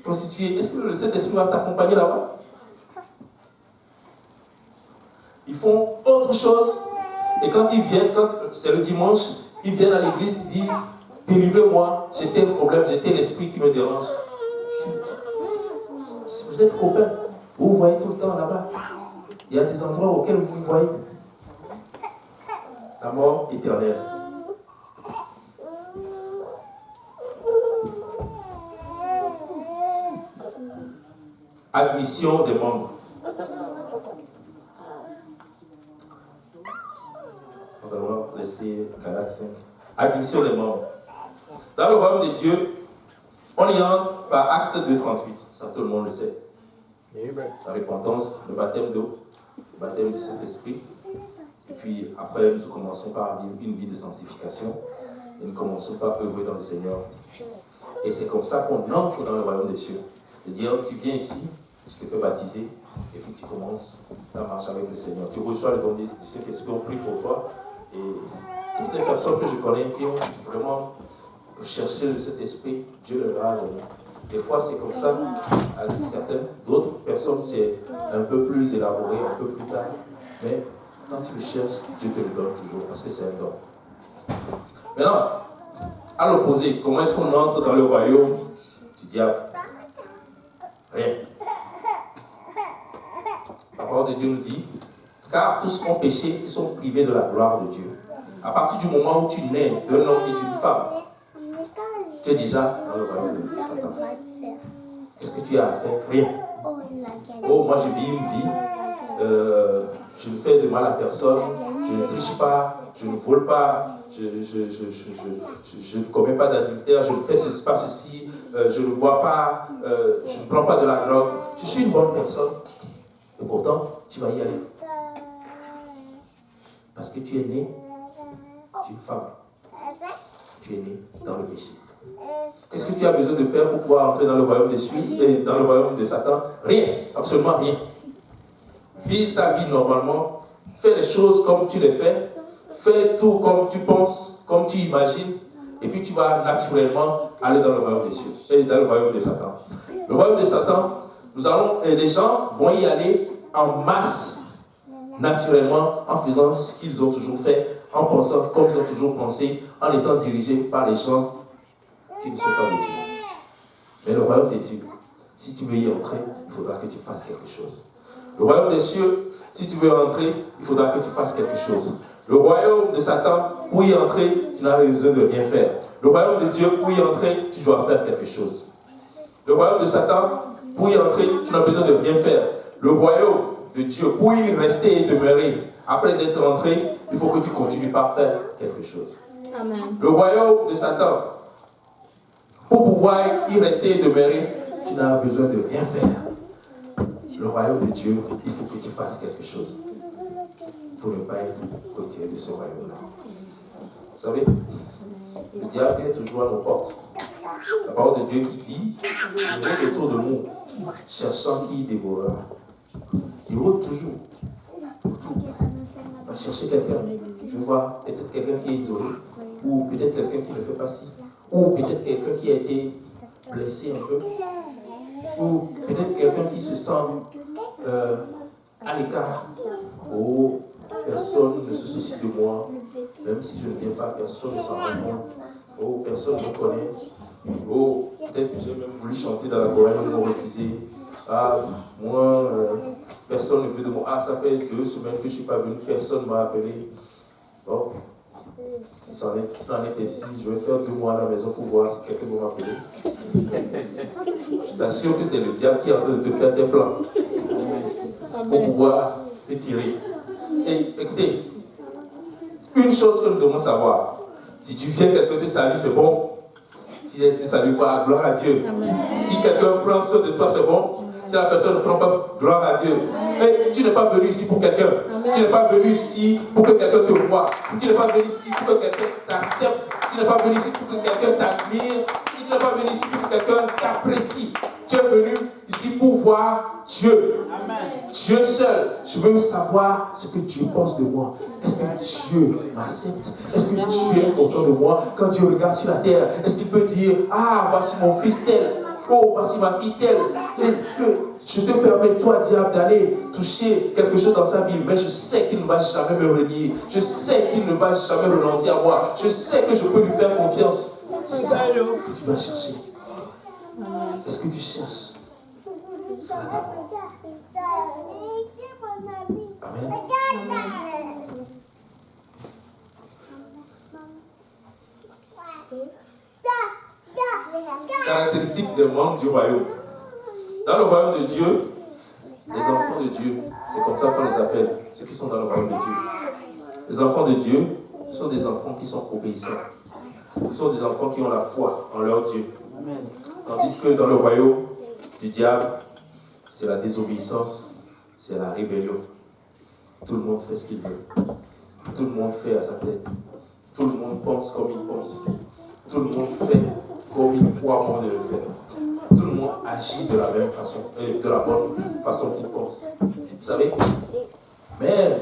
prostituées. Est-ce que le Saint-Esprit va t'accompagner là-bas? Ils font autre chose. Et quand ils viennent, quand c'est le dimanche, ils viennent à l'église, ils disent, délivrez-moi, j'ai tel problème, j'ai tel esprit qui me dérange. Si vous êtes copains, vous voyez tout le temps là-bas. Il y a des endroits auxquels vous voyez la mort éternelle. Admission des membres. Nous allons laisser Galates 5. Admission des membres. Dans le royaume de Dieu, on y entre par acte 2:38. Ça, tout le monde le sait. La repentance, le baptême d'eau, le baptême du Saint-Esprit. Et puis après, nous commençons par vivre une vie de sanctification. Et nous commençons par œuvrer dans le Seigneur. Et c'est comme ça qu'on entre dans le royaume des cieux. C'est-à-dire, tu viens ici, tu te fais baptiser, et puis tu commences à marcher avec le Seigneur. Tu reçois le don du Saint-Esprit, on prie pour toi. Et toutes les personnes que je connais qui ont vraiment cherché le Saint-Esprit, Dieu leur a donné. Des fois, c'est comme ça à certaines. D'autres personnes, c'est un peu plus élaboré, un peu plus tard. Mais quand tu le cherches, Dieu te le donne toujours, parce que c'est un don. Maintenant, à l'opposé, comment est-ce qu'on entre dans le royaume du diable? Rien. La parole de Dieu nous dit, car tous ont péché, ils sont privés de la gloire de Dieu. À partir du moment où tu nais d'un homme et d'une femme, tu es déjà dans le royaume de Satan. Qu'est-ce que tu as à faire? Rien. Oh, moi je vis une vie, je ne fais de mal à personne, je ne triche pas, je ne vole pas, je ne commets pas d'adultère, je ne fais pas ceci, je ne bois pas, je ne prends pas de la drogue. Je suis une bonne personne. Et pourtant, tu vas y aller. Parce que tu es né d'une femme. Tu es né dans le péché. Qu'est-ce que tu as besoin de faire pour pouvoir entrer dans le royaume des cieux et dans le royaume de Satan? Rien, absolument rien. Vis ta vie normalement, fais les choses comme tu les fais, fais tout comme tu penses, comme tu imagines, et puis tu vas naturellement aller dans le royaume des cieux et dans le royaume de Satan. Le royaume de Satan, les gens vont y aller en masse, naturellement, en faisant ce qu'ils ont toujours fait, en pensant comme ils ont toujours pensé, en étant dirigés par les gens qui ne sont pas de Dieu. Mais le royaume de Dieu, si tu veux y entrer, il faudra que tu fasses quelque chose. Le royaume des cieux, si tu veux entrer, il faudra que tu fasses quelque chose. Le royaume de Satan, pour y entrer, tu n'as besoin de rien faire. Le royaume de Dieu, pour y entrer, tu dois faire quelque chose. Le royaume de Satan, pour y entrer, tu n'as besoin de rien faire. Le royaume de Dieu, pour y rester et demeurer, après être entré, il faut que tu continues par faire quelque chose. Amen. Le royaume de Satan, pour pouvoir y rester et demeurer, tu n'as besoin de rien faire. Le royaume de Dieu, il faut que tu fasses quelque chose pour ne pas être retiré de ce royaume-là. Vous savez, le diable est toujours à nos portes. La parole de Dieu qui dit, il rôde autour de nous, cherchant qui dévorera. Il rôde toujours. On va chercher quelqu'un. Je veux voir peut-être quelqu'un qui est isolé, ou peut-être quelqu'un qui ne fait pas ci, ou peut-être quelqu'un qui a été blessé un peu, ou peut-être quelqu'un qui se sent à l'écart. Oh, personne ne se soucie de moi, même si je ne viens pas, personne ne s'en rend compte. Oh, personne ne me connaît. Oh, peut-être que j'ai même voulu chanter dans la chorale, ils m'ont refusé. Ah, moi, personne ne veut de moi. Ah, ça fait 2 semaines que je ne suis pas venu, personne ne m'a appelé. Bon, si ça en est ainsi, je vais faire 2 mois à la maison pour voir si quelqu'un va m'appeler. Je t'assure que c'est le diable qui est en train de te faire des plans pour pouvoir te tirer. Et écoutez, une chose que nous devons savoir, Si tu viens, quelqu'un te salue, c'est bon. Si elle ne te salue pas, gloire à Dieu. Amen. Si quelqu'un prend soin de toi, c'est bon. Si la personne ne prend pas, gloire à Dieu. Mais tu n'es pas venu ici pour quelqu'un. Tu n'es pas venu ici pour que quelqu'un te voie. Tu n'es pas venu ici pour que quelqu'un t'accepte. Tu n'es pas venu ici pour que quelqu'un t'admire. Tu n'es pas venu ici pour que quelqu'un t'apprécie. Tu es venu ici pour voir Dieu. Amen. Dieu seul. Je veux savoir ce que Dieu pense de moi. Est-ce que Dieu m'accepte? Est-ce que Dieu est content de moi? Quand Dieu regarde sur la terre, est-ce qu'il peut dire, ah, voici mon fils tel. Oh, voici ma fille telle. Je te permets, toi, diable, d'aller toucher quelque chose dans sa vie, mais je sais qu'il ne va jamais me renier. Je sais qu'il ne va jamais renoncer à moi. Je sais que je peux lui faire confiance. C'est ça que tu vas chercher. Est-ce que tu cherches ça d'abord? Amen. Caractéristique des membres du royaume. Dans le royaume de Dieu, les enfants de Dieu, c'est comme ça qu'on les appelle, ceux qui sont dans le royaume de Dieu. Les enfants de Dieu, ce sont des enfants qui sont obéissants. Ce sont des enfants qui ont la foi en leur Dieu. Tandis que dans le royaume du diable, c'est la désobéissance, c'est la rébellion. Tout le monde fait ce qu'il veut. Tout le monde fait à sa tête. Tout le monde pense comme il pense. Tout le monde fait comme il croit bon de le faire. Tout le monde agit de la même façon, de la bonne façon qu'il pense. Vous savez, même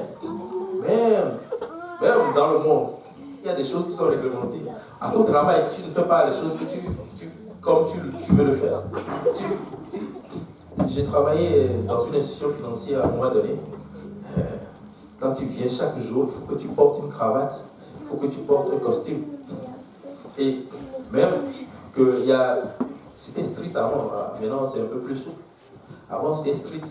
dans le monde, il y a des choses qui sont réglementées. À ton travail, tu ne fais pas les choses que comme tu veux le faire. J'ai travaillé dans une institution financière à un moment donné. Quand tu viens chaque jour, il faut que tu portes une cravate, il faut que tu portes un costume. Et même que c'était strict avant, maintenant c'est un peu plus souple. Avant c'était strict.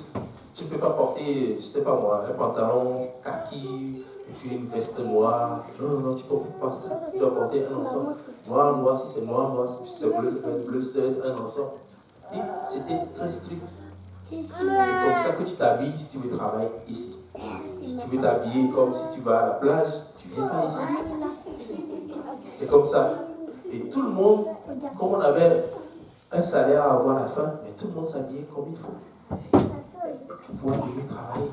Tu ne peux pas porter, je ne sais pas moi, un pantalon kaki, puis une veste noire. Non, tu ne peux pas. Tu dois porter un ensemble. Noir, si c'est noir, si c'est bleu, c'est un ensemble. Et c'était très strict. C'est comme ça que tu t'habilles si tu veux travailler ici. Si tu veux t'habiller comme si tu vas à la plage, tu ne viens pas ici. C'est comme ça. Et tout le monde, comme on avait un salaire à avoir à la fin, mais tout le monde s'habillait comme il faut. Pour pouvoir venir travailler.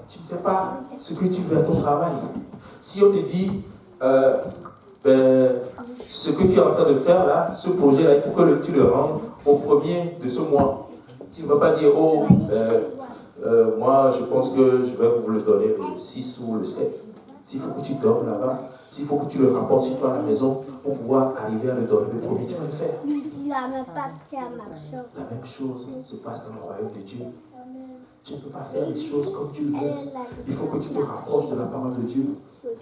Tu ne fais pas ce que tu veux à ton travail. Si on te dit, ce que tu es en train de faire là, ce projet-là, il faut que tu le rendes au 1er de ce mois. Tu ne vas pas dire, moi je pense que je vais vous le donner le 6 ou le 7. S'il faut que tu dormes là-bas, s'il faut que tu le rapportes sur toi à la maison pour pouvoir arriver à le donner le 1er, tu vas le faire. La même chose se passe dans le royaume de Dieu. Tu ne peux pas faire les choses comme tu le veux. Il faut que tu te rapproches de la parole de Dieu.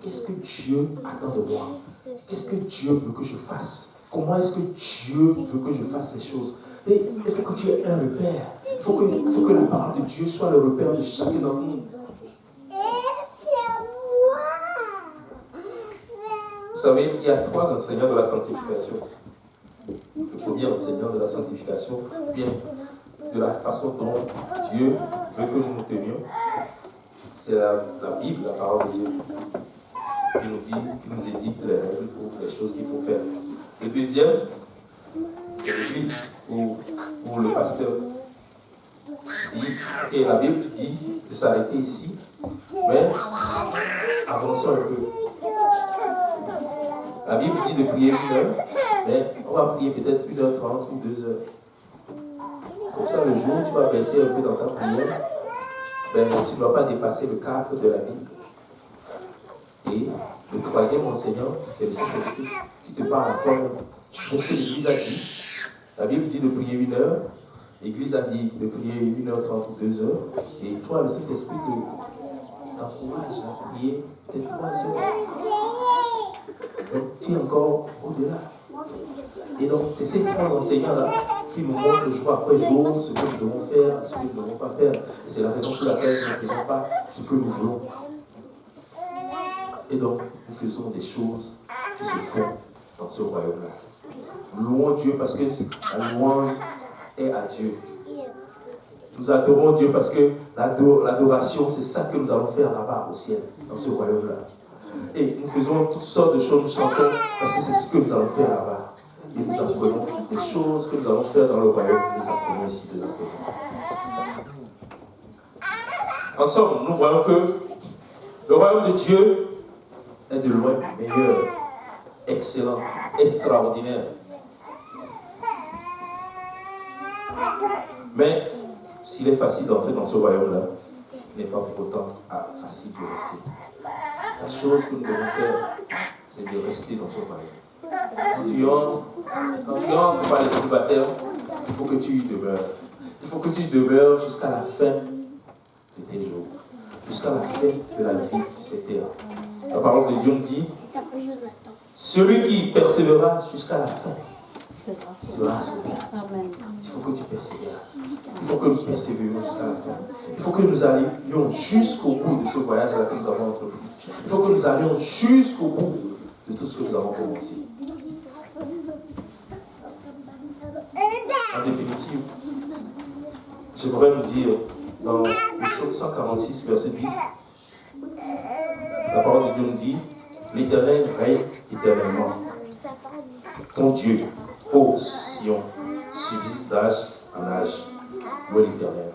Qu'est-ce que Dieu attend de moi? Qu'est-ce que Dieu veut que je fasse? Comment est-ce que Dieu veut que je fasse les choses? Et il faut que tu aies un repère. Il faut que la parole de Dieu soit le repère de chacun d'entre nous. Vous savez, il y a 3 enseignants de la sanctification. Le premier enseignant de la sanctification vient de la façon dont Dieu veut que nous nous tenions. C'est la Bible, la parole de Dieu, qui nous édicte les règles ou les choses qu'il faut faire. Le deuxième, c'est l'Église, où le pasteur dit, et la Bible dit de s'arrêter ici, mais avançons un peu. La Bible dit de prier 1 heure, mais on va prier peut-être 1h30 ou 2 heures. Comme ça, le jour où tu vas baisser un peu dans ta prière, tu ne vas pas dépasser le cadre de la Bible. Et le troisième enseignant, c'est le Saint-Esprit qui te parle à toi-même. Donc, ce que l'Église a dit, la Bible dit de prier 1 heure, l'Église a dit de prier 1h30 ou 2 heures, et toi, le Saint-Esprit t'encourage à prier peut-être 3 heures. Donc, tu es encore au-delà. Et donc, c'est ces 3 enseignants-là qui nous montrent jour après jour ce que nous devons faire, ce que nous ne devons pas faire. Et c'est la raison pour laquelle nous ne faisons pas ce que nous voulons. Et donc, nous faisons des choses qui se font dans ce royaume-là. Louons Dieu parce que la louange est à Dieu. Nous adorons Dieu parce que l'adoration, c'est ça que nous allons faire là-bas au ciel, dans ce royaume-là. Et nous faisons toutes sortes de choses, nous chantons, parce que c'est ce que nous allons faire là-bas. Et nous apprenons des choses que nous allons faire dans le royaume, nous les apprenons ici de la présence. En somme, nous voyons que le royaume de Dieu est de loin meilleur, excellent, extraordinaire. Mais s'il est facile d'entrer dans ce royaume-là, il n'est pas pour autant facile de rester. La chose que nous devons faire, c'est de rester dans ce royaume. Quand tu entres par les baptême, il faut que tu y demeures. Il faut que tu y demeures jusqu'à la fin de tes jours, jusqu'à la fin de la vie sur cette terre. La parole de Dieu nous dit, celui qui persévérera jusqu'à la fin sera sauvé. Il faut que tu persévères. Il faut que nous persévérions jusqu'à la fin. Il faut que nous allions jusqu'au bout de ce voyage-là que nous avons entrepris. Il faut que nous allions jusqu'au bout de tout ce que nous avons commencé. En définitive, j'aimerais nous dire dans le psaume 146, verset 10, la parole de Dieu nous dit, l'Éternel règne éternellement. Ton Dieu, ô Sion, subsiste d'âge en âge. Louez l'Éternel.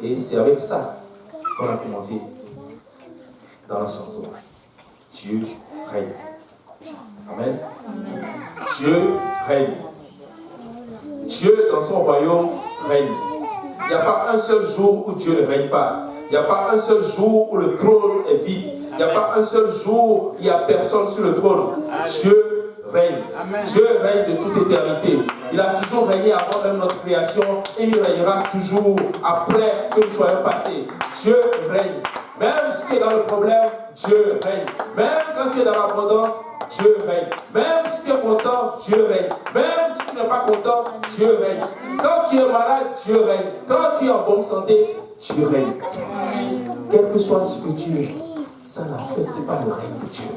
Et c'est avec ça qu'on a commencé dans la chanson. Dieu règne. Amen. Dieu règne. Dieu dans son royaume règne. Il n'y a pas un seul jour où Dieu ne règne pas. Il n'y a pas un seul jour où le trône est vide. Il n'y a pas un seul jour où il n'y a personne sur le trône. Dieu règne. Dieu règne de toute éternité. Il a toujours régné avant même notre création et il régnera toujours après que nous soyons passés. Dieu règne. Même si tu es dans le problème, Dieu règne. Même quand tu es dans l'abondance, Dieu règne. Même si tu es content, Dieu règne. Même si tu n'es pas content, Dieu règne. Quand tu es malade, Dieu règne. Quand tu es en bonne santé, Dieu règne. Quel que soit ce que tu es, ça n'affecte pas le règne de Dieu.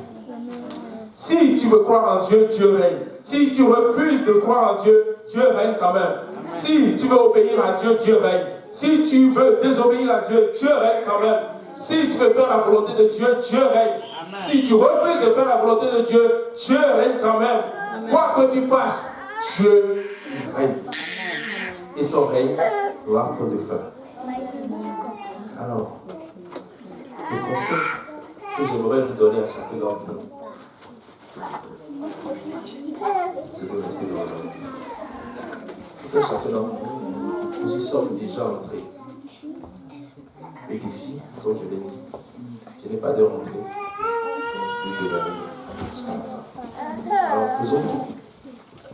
Si tu veux croire en Dieu, Dieu règne. Si tu refuses de croire en Dieu, Dieu règne quand même. Si tu veux obéir à Dieu, Dieu règne. Si tu veux désobéir à Dieu, Dieu règne quand même. Si tu veux faire la volonté de Dieu, Dieu règne. Si tu refuses de faire la volonté de Dieu, Dieu règne quand même. Quoi que tu fasses, Dieu règne. Et son règne doit prendre fin. Alors, le conseil que j'aimerais vous donner à chacun d'entre nous, c'est de rester dans le règne. Tout à chacun d'entre nous, nous y sommes déjà entrés. Les défis, comme je l'ai dit, ce n'est pas de rentrer, c'est de demeurer jusqu'à la fin. Alors, faisons tout.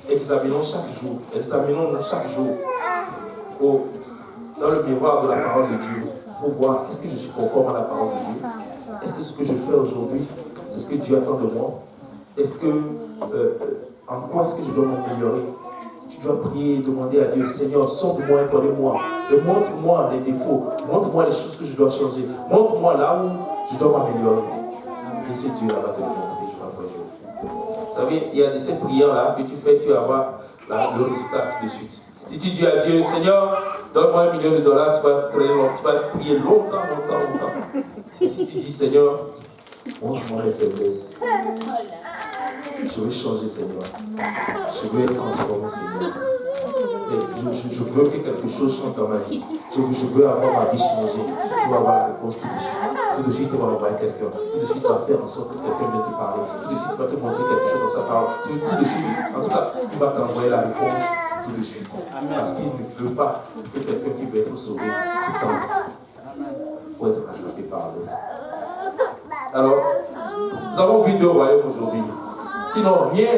Examinons-nous chaque jour dans le miroir de la parole de Dieu pour voir est-ce que je suis conforme à la parole de Dieu. Est-ce que ce que je fais aujourd'hui, c'est ce que Dieu attend de moi? Est-ce que, en quoi est-ce que je dois m'améliorer? Tu dois prier et demander à Dieu, Seigneur, sonde-moi et connais-moi. Montre-moi les défauts. Montre-moi les choses que je dois changer. Montre-moi là où je dois m'améliorer. Et ce Dieu va te le montrer jour après jour. Vous savez, il y a de ces prières-là que tu fais, tu vas avoir le résultat tout de suite. Si tu dis à Dieu, Seigneur, donne-moi $1 million, tu vas prier longtemps. Et si tu dis, Seigneur, montre-moi les faiblesses. Je veux changer, Seigneur. Je veux être transformé, Seigneur. Et je veux que quelque chose change dans ma vie. Je veux avoir ma vie changée. Je veux avoir la réponse tout de suite. Tout de suite, tu vas envoyer quelqu'un. Tout de suite, tu vas faire en sorte que quelqu'un vienne te parler. Tout de suite, tu vas te montrer quelque chose dans sa parole. Tout de suite, en tout cas, tu vas t'envoyer la réponse tout de suite. Parce qu'il ne veut pas que quelqu'un qui veut être sauvé tente pour être rattrapé par l'autre. Alors, nous avons vu 2 royaumes aujourd'hui qui n'ont rien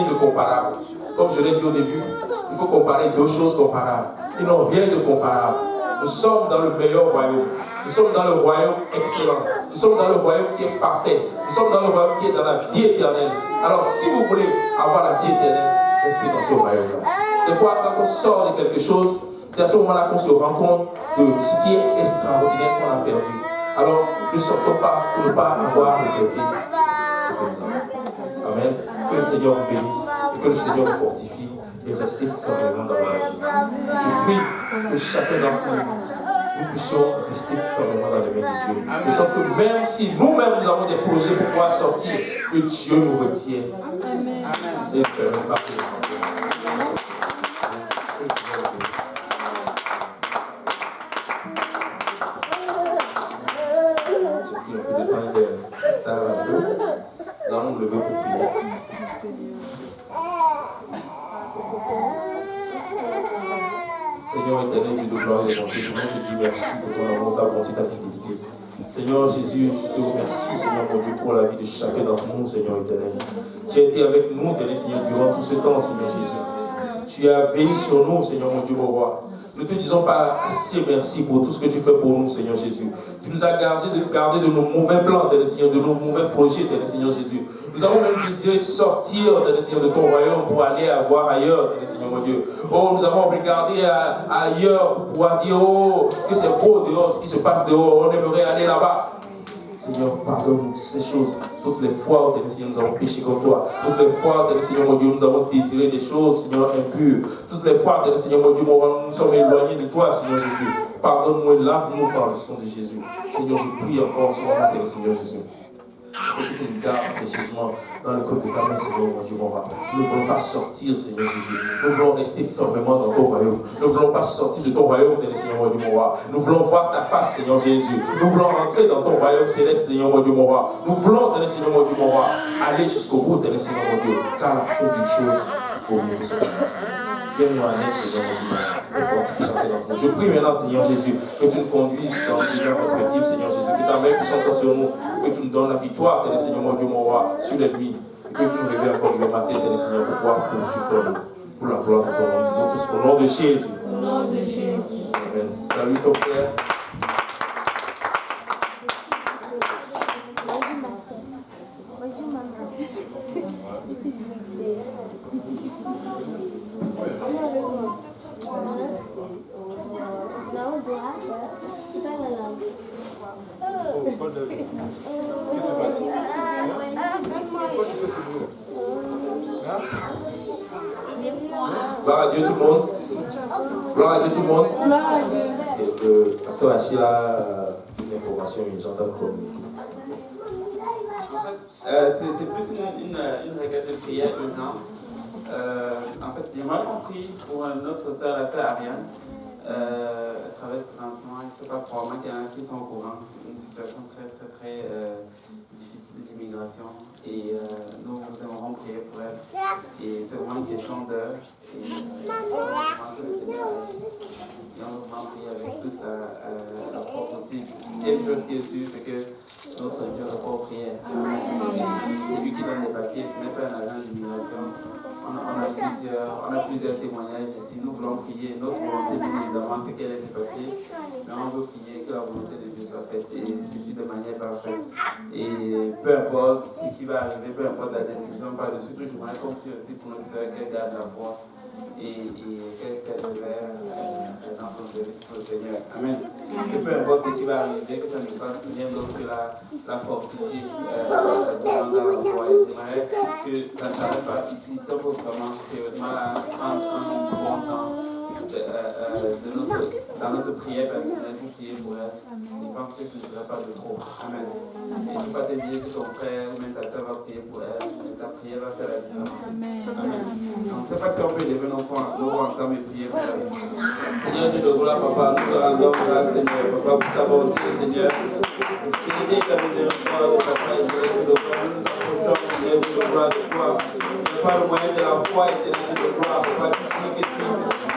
de comparable. Comme je l'ai dit au début, il faut comparer 2 choses comparables. Ils n'ont rien de comparable. Nous sommes dans le meilleur royaume. Nous sommes dans le royaume excellent. Nous sommes dans le royaume qui est parfait. Nous sommes dans le royaume qui est dans la vie éternelle. Alors, si vous voulez avoir la vie éternelle, restez dans ce royaume-là. Des fois, quand on sort de quelque chose, c'est à ce moment-là qu'on se rend compte de ce qui est extraordinaire qu'on a perdu. Alors, ne sortons pas pour ne pas avoir réservé ce que nous avons. Amen. Que le Seigneur vous bénisse et que le Seigneur vous fortifie et restez fermement dans la vie. Je prie que chacun d'entre vous nous puissions rester fermement dans les mains de Dieu. De sorte que même si nous-mêmes nous avons des projets pour pouvoir sortir, que Dieu nous retienne. Amen. Et ne permet pas que nous allons nous lever pour prier. Seigneur éternel, Dieu de gloire et de bonté, je te dis merci pour ton amour, ta bonté, ta fidélité. Seigneur Jésus, je te remercie, Seigneur mon Dieu, pour la vie de chacun d'entre nous, Seigneur éternel. Tu as été avec nous, éternel Seigneur, durant tout ce temps, Seigneur Jésus. Tu as veillé sur nous, Seigneur mon Dieu, mon roi. Nous ne te disons pas assez merci pour tout ce que tu fais pour nous, Seigneur Jésus. Tu nous as gardé de nos mauvais plans, Seigneur, de nos mauvais projets, Seigneur Jésus. Nous avons même désiré sortir, Seigneur, de ton royaume pour aller voir ailleurs, Seigneur mon Dieu. Oh, nous avons regardé ailleurs pour pouvoir dire, oh, que c'est beau dehors, ce qui se passe dehors, on aimerait aller là-bas. Seigneur, pardonne-nous ces choses. Toutes les fois où, Seigneur, nous avons péché contre toi. Toutes les fois, Seigneur, mon Dieu, nous avons désiré des choses, Seigneur, impures. Toutes les fois, Seigneur, mon Dieu, nous sommes éloignés de toi, Seigneur Jésus. Pardonne-nous et lave-nous par le sang de Jésus. Seigneur, je prie encore sur mon Seigneur Jésus. Que tu nous gardes précieusement dans le col de ta main, Seigneur, mon Dieu, mon roi. Nous ne voulons pas sortir, Seigneur Jésus. Nous voulons rester fermement dans ton royaume. Nous ne voulons pas sortir de ton royaume, Seigneur, mon Dieu, mon roi. Nous voulons voir ta face, Seigneur Jésus. Nous voulons rentrer dans ton royaume céleste, Seigneur, mon Dieu, mon roi. Nous voulons, Seigneur, mon Dieu, mon roi, aller jusqu'au bout, Seigneur, mon Dieu. Car la fin d'une chose, pour nous, viens-nous en aide, Seigneur, mon Dieu. Je prie maintenant, Seigneur Jésus, que tu nous conduises dans plusieurs perspectives, Seigneur Jésus, que ta main puisse être sur nous, que tu nous donnes la victoire, Seigneur mon Dieu, mon roi, sur les nuits, et que tu nous réveilles encore le matin, Seigneur, pour pouvoir poursuivre ton nom, pour la gloire de ton nom. Disons tous au nom de Jésus. Au nom de Jésus. Amen. Salut ton frère. Gloire à Dieu tout le monde. Gloire à Dieu tout le monde. Et le pasteur Achille a une information urgente à communiquer. C'est plus une requête de prière urgente. En fait, j'aimerais qu'on prie pour notre sœur, la sœur Ariane. Elle traverse présentement, je ne sais pas, probablement qu'il y en a qui sont au courant, une situation très difficile d'immigration. Et nous aimerons prier pour elle. Et c'est vraiment une question d'heure. Et on va prier avec toute la foi possible. Il y a une chose qui est sûre, c'est que notre Dieu répond aux prières. C'est lui qui donne les papiers, ce n'est pas un agent d'immigration. On a plusieurs témoignages ici. Nous voulons prier. Notre volonté, bien évidemment, c'est qu'elle ait des papiers. Mais on veut prier que la volonté de Dieu soit faite et ceci de manière parfaite. Et peu importe ce qui va arriver, peu importe la décision par-dessus tout, je voudrais qu'on prie aussi pour notre soeur qu'elle garde la foi et qu'elle révère dans son service pour le Seigneur. Amen. Et peu importe ce qui va arriver, que ça ne fasse rien d'autre que la fortifier dans la foi. Et j'aimerais que ça ne s'arrête pas ici. Ça vaut vraiment sérieusement un bon temps dans notre prière personnelle pour prier pour elle. Je pense que ce ne sera pas de trop. Amen. Et je ne peux pas te dire que ton frère ou même ta soeur va prier pour elle, mais ta prière va faire la différence. Amen. Donc, je ne sais pas si on peut lever nos voix ensemble et prier pour elle. Seigneur Dieu de gloire, Papa, nous te rendons grâce, Seigneur, Papa, pour ta bonté, Seigneur. Pour fidélité et ta miséricorde, Papa, et Seigneur Dieu de gloire, nous nous approchons, Seigneur Dieu de gloire, de toi. Par le moyen de la foi et de la gloire, Papa, tu dis que si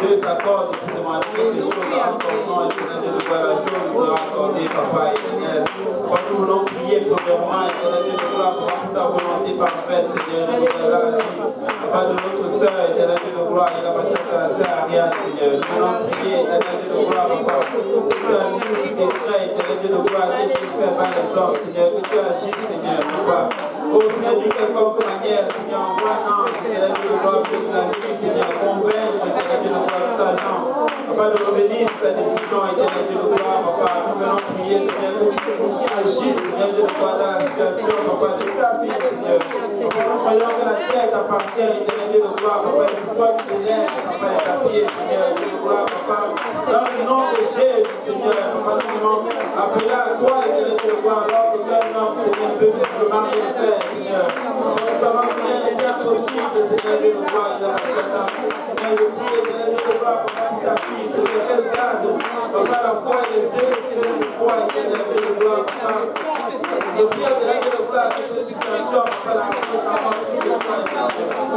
Dieu s'accorde pour demander quelque chose en ton nom, et Seigneur Dieu de gloire, la chose nous sera accordée, Papa, et Seigneur. Papa, nous voulons prier premièrement, et Seigneur Dieu de gloire, pour ta volonté parfaite, Seigneur Dieu de gloire, la vie, Papa, de notre sœur, et Seigneur Dieu de gloire, et la bâtisse à la sœur Ariane, Seigneur. Nous voulons prier, Seigneur Dieu de gloire, Papa, pour tes frères, Seigneur Dieu de gloire, que tu fais par les hommes, Seigneur, que tu agis, Seigneur, Papa. Oh, Seigneur, d'une quelconque manière, Seigneur, envoie un ange, Seigneur, de gloire, de la nuit, Seigneur, convaincre, Seigneur, de gloire, ta chance. Papa, de revenir sa décision, Seigneur, de gloire, Papa, nous venons prier, Seigneur, que tu agisses, Seigneur, de gloire, dans la situation, Papa, de ta vie, Seigneur. Nous croyons que la terre t'appartient, éternel de gloire, papa, et c'est toi qui te lèves, papa, et t'appuies, Seigneur, de gloire, papa. Dans le nom de Jésus, Seigneur, papa, nous voulons appeler à toi, éternel de gloire, alors que qu'un homme, Seigneur, peut simplement rien faire, Seigneur. Nous savons que rien n'est impossible, Seigneur, de gloire, il a la chata. Seigneur, je prie, éternel de gloire, papa, pour ta fille, Seigneur, qu'elle garde, papa, la foi et les yeux, de foi, éternel de gloire, papa. Je prie, éternel de gloire, que cette situation, papa, la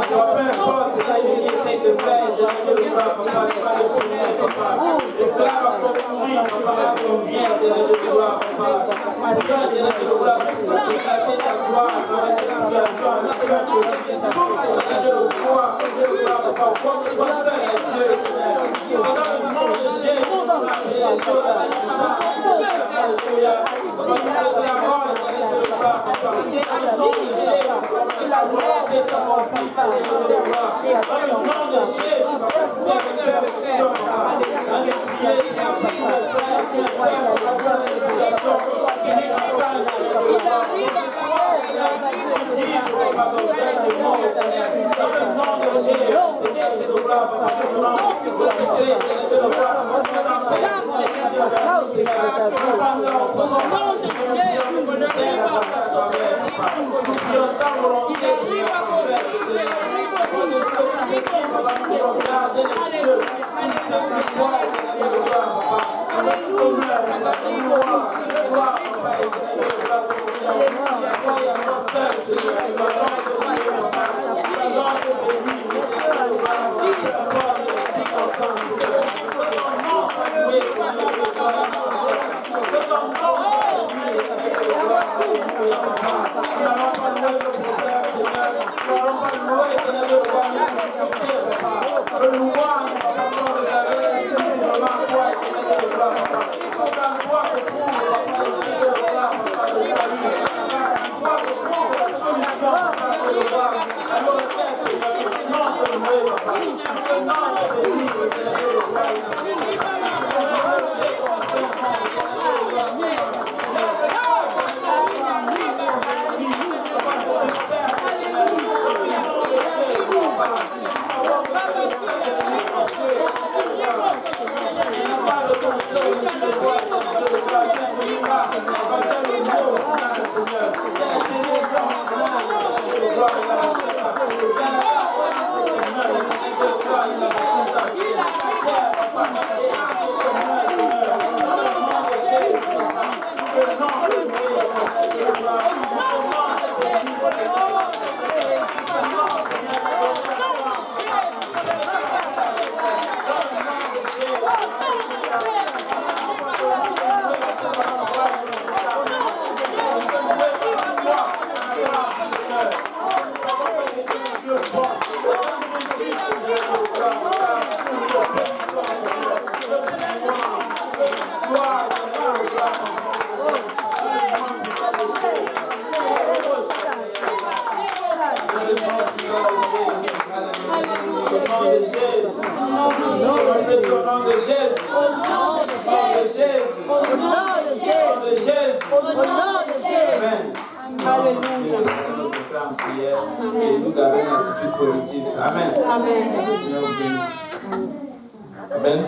foi, peu importe ce que tu essaies de faire, je ne pas, papa, tu vas le punir, papa. Et cela va construire, papa, son bien, de la gloire, papa. Seigneur, de la gloire, tu vas éclater ta gloire dans cette situation, la peur de tout, Seigneur, de gloire, papa, comme toi seul est Dieu, Seigneur. C'est dans le nom de Jésus, papa, et les choses à la distance, alléluia. Papa, nous te clamons, Seigneur, de gloire, papa. Dans le nom de Jésus, la gloire de ta remplie, dans le nom de Jésus, papa, faire perfection, papa. Dans les prières, il y a plus de frères, c'est vrai, papa, dans les prières, dans le nom de Jésus, Seigneur, de gloire, papa, nous voulons Amen. Amen.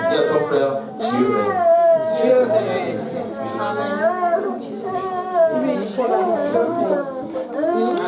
Dis à ton frère, Dieu règne.